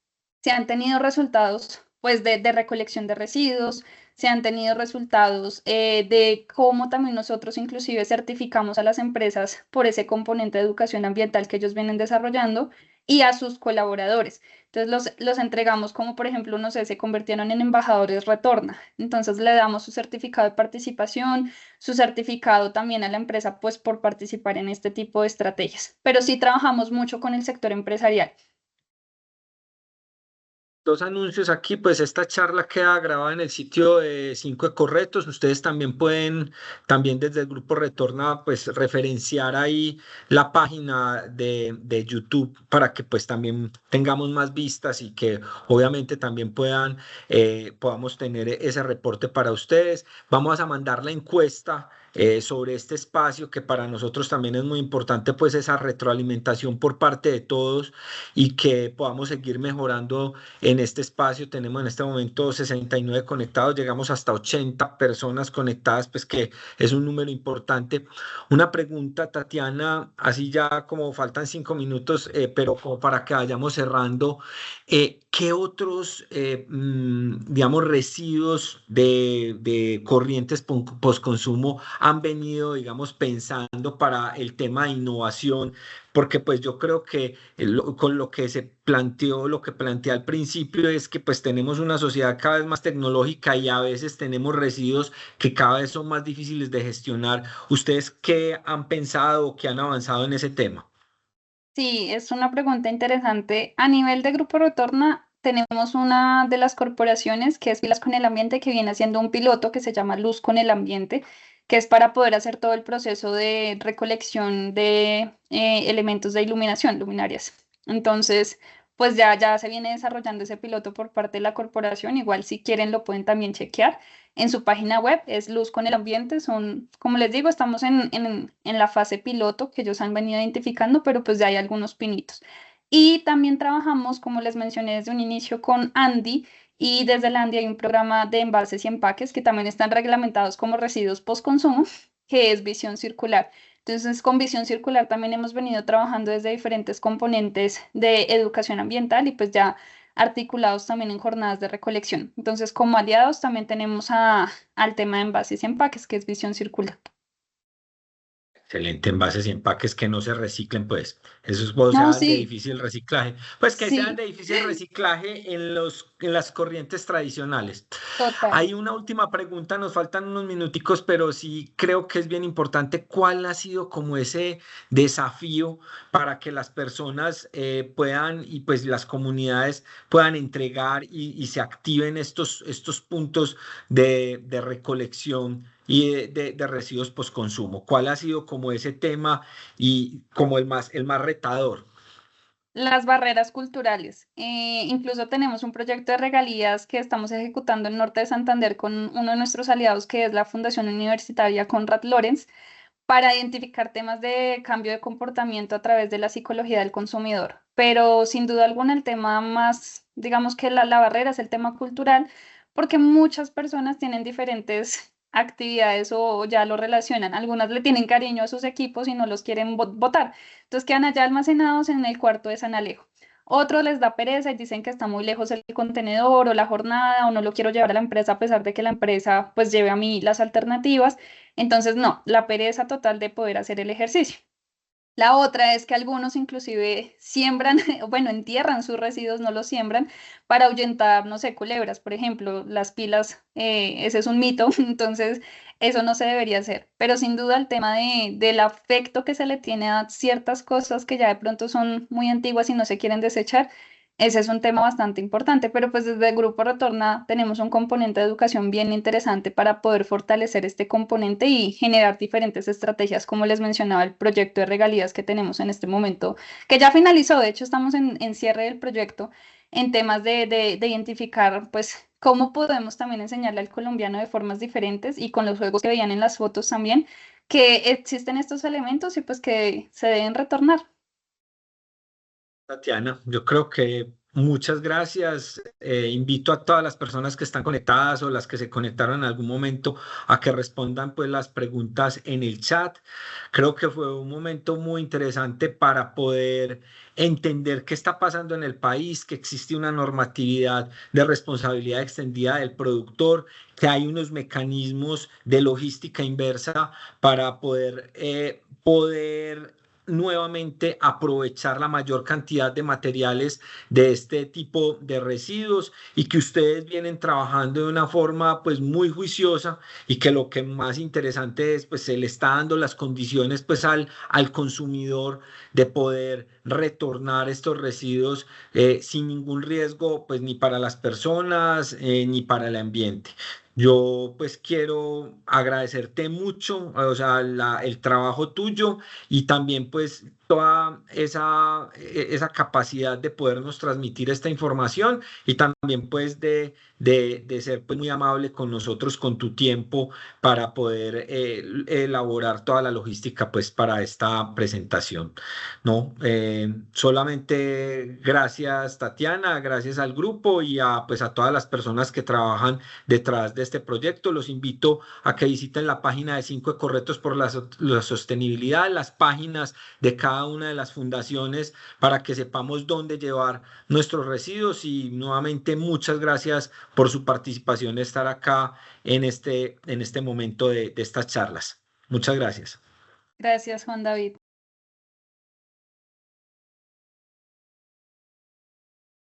se han tenido resultados pues de recolección de residuos, se han tenido resultados de cómo también nosotros inclusive certificamos a las empresas por ese componente de educación ambiental que ellos vienen desarrollando y a sus colaboradores. Entonces los entregamos como, por ejemplo, no sé, se convirtieron en embajadores Retorna. Entonces le damos su certificado de participación, su certificado también a la empresa, pues por participar en este tipo de estrategias. Pero sí trabajamos mucho con el sector empresarial. Dos anuncios aquí, pues esta charla queda grabada en el sitio de 5 Ecorretos. Ustedes también pueden, también desde el grupo Retorna, pues referenciar ahí la página de YouTube para que pues también tengamos más vistas y que obviamente también podamos tener ese reporte para ustedes. Vamos a mandar la encuesta sobre este espacio que para nosotros también es muy importante, pues esa retroalimentación por parte de todos y que podamos seguir mejorando en este espacio. Tenemos en este momento 69 conectados, llegamos hasta 80 personas conectadas, pues que es un número importante. Una pregunta, Tatiana, así ya como faltan 5 minutos, pero como para que vayamos cerrando, ¿qué otros, digamos, residuos de corrientes postconsumo han venido, digamos, pensando para el tema de innovación? Porque pues yo creo que con lo que se planteó, lo que planteé al principio es que pues tenemos una sociedad cada vez más tecnológica y a veces tenemos residuos que cada vez son más difíciles de gestionar. ¿Ustedes qué han pensado o qué han avanzado en ese tema? Sí, es una pregunta interesante. A nivel de Grupo Retorna, tenemos una de las corporaciones que es Pilas con el Ambiente, que viene haciendo un piloto que se llama Luz con el Ambiente, que es para poder hacer todo el proceso de recolección de elementos de iluminación, luminarias. Entonces, pues ya se viene desarrollando ese piloto por parte de la corporación. Igual si quieren lo pueden también chequear. En su página web es Luz con el Ambiente. Son, como les digo, estamos en la fase piloto que ellos han venido identificando, pero pues ya hay algunos pinitos. Y también trabajamos, como les mencioné desde un inicio, con Andy. Y desde la Andy hay un programa de envases y empaques que también están reglamentados como residuos postconsumo, que es visión circular. Entonces, con visión circular también hemos venido trabajando desde diferentes componentes de educación ambiental y pues ya articulados también en jornadas de recolección. Entonces, como aliados también tenemos al tema de envases y empaques, que es visión circular. Excelente, envases y empaques que no se reciclen, pues. Esos o No, sean de sí, difícil reciclaje. Pues que sean sí, de difícil reciclaje en las corrientes tradicionales. total. Hay una última pregunta, nos faltan unos minuticos, pero sí creo que es bien importante. ¿Cuál ha sido como ese desafío para que las personas puedan y pues las comunidades puedan entregar y se activen estos puntos de recolección y de residuos postconsumo? ¿Cuál ha sido como ese tema y como el más retador? Las barreras culturales. Incluso tenemos un proyecto de regalías que estamos ejecutando en Norte de Santander con uno de nuestros aliados, que es la Fundación Universitaria Konrad Lorenz, para identificar temas de cambio de comportamiento a través de la psicología del consumidor. Pero sin duda alguna el tema más, digamos que la barrera es el tema cultural, porque muchas personas tienen diferentes actividades o ya lo relacionan. Algunas le tienen cariño a sus equipos y no los quieren botar. Entonces quedan allá almacenados en el cuarto de San Alejo. Otros les da pereza y dicen que está muy lejos el contenedor o la jornada o no lo quiero llevar a la empresa a pesar de que la empresa pues lleve a mí las alternativas. Entonces, no, la pereza total de poder hacer el ejercicio. La otra es que algunos inclusive siembran, bueno, entierran sus residuos, no los siembran, para ahuyentar, no sé, culebras, por ejemplo, las pilas, ese es un mito, entonces eso no se debería hacer. Pero sin duda el tema del afecto que se le tiene a ciertas cosas que ya de pronto son muy antiguas y no se quieren desechar, ese es un tema bastante importante, pero pues desde el Grupo Retorna tenemos un componente de educación bien interesante para poder fortalecer este componente y generar diferentes estrategias, como les mencionaba, el proyecto de regalías que tenemos en este momento, que ya finalizó, de hecho estamos en cierre del proyecto en temas de identificar, pues, cómo podemos también enseñarle al colombiano de formas diferentes y con los juegos que veían en las fotos también, que existen estos elementos y pues que se deben retornar. Tatiana, yo creo que muchas gracias. Invito a todas las personas que están conectadas o las que se conectaron en algún momento a que respondan pues las preguntas en el chat. Creo que fue un momento muy interesante para poder entender qué está pasando en el país, que existe una normatividad de responsabilidad extendida del productor, que hay unos mecanismos de logística inversa para poder nuevamente aprovechar la mayor cantidad de materiales de este tipo de residuos y que ustedes vienen trabajando de una forma pues muy juiciosa y que lo que más interesante es pues se le está dando las condiciones pues al consumidor de poder retornar estos residuos sin ningún riesgo pues ni para las personas ni para el ambiente. Yo pues quiero agradecerte mucho, o sea, el trabajo tuyo y también pues toda esa capacidad de podernos transmitir esta información y también pues de ser pues, muy amable con nosotros, con tu tiempo para poder elaborar toda la logística pues para esta presentación. No, solamente gracias Tatiana, gracias al grupo y a pues a todas las personas que trabajan detrás de este proyecto. Los invito a que visiten la página de 5 Ecorretos por la sostenibilidad, las páginas de cada una de las fundaciones para que sepamos dónde llevar nuestros residuos y nuevamente muchas gracias por su participación de estar acá en este momento de estas charlas. Muchas gracias. Gracias, Juan David.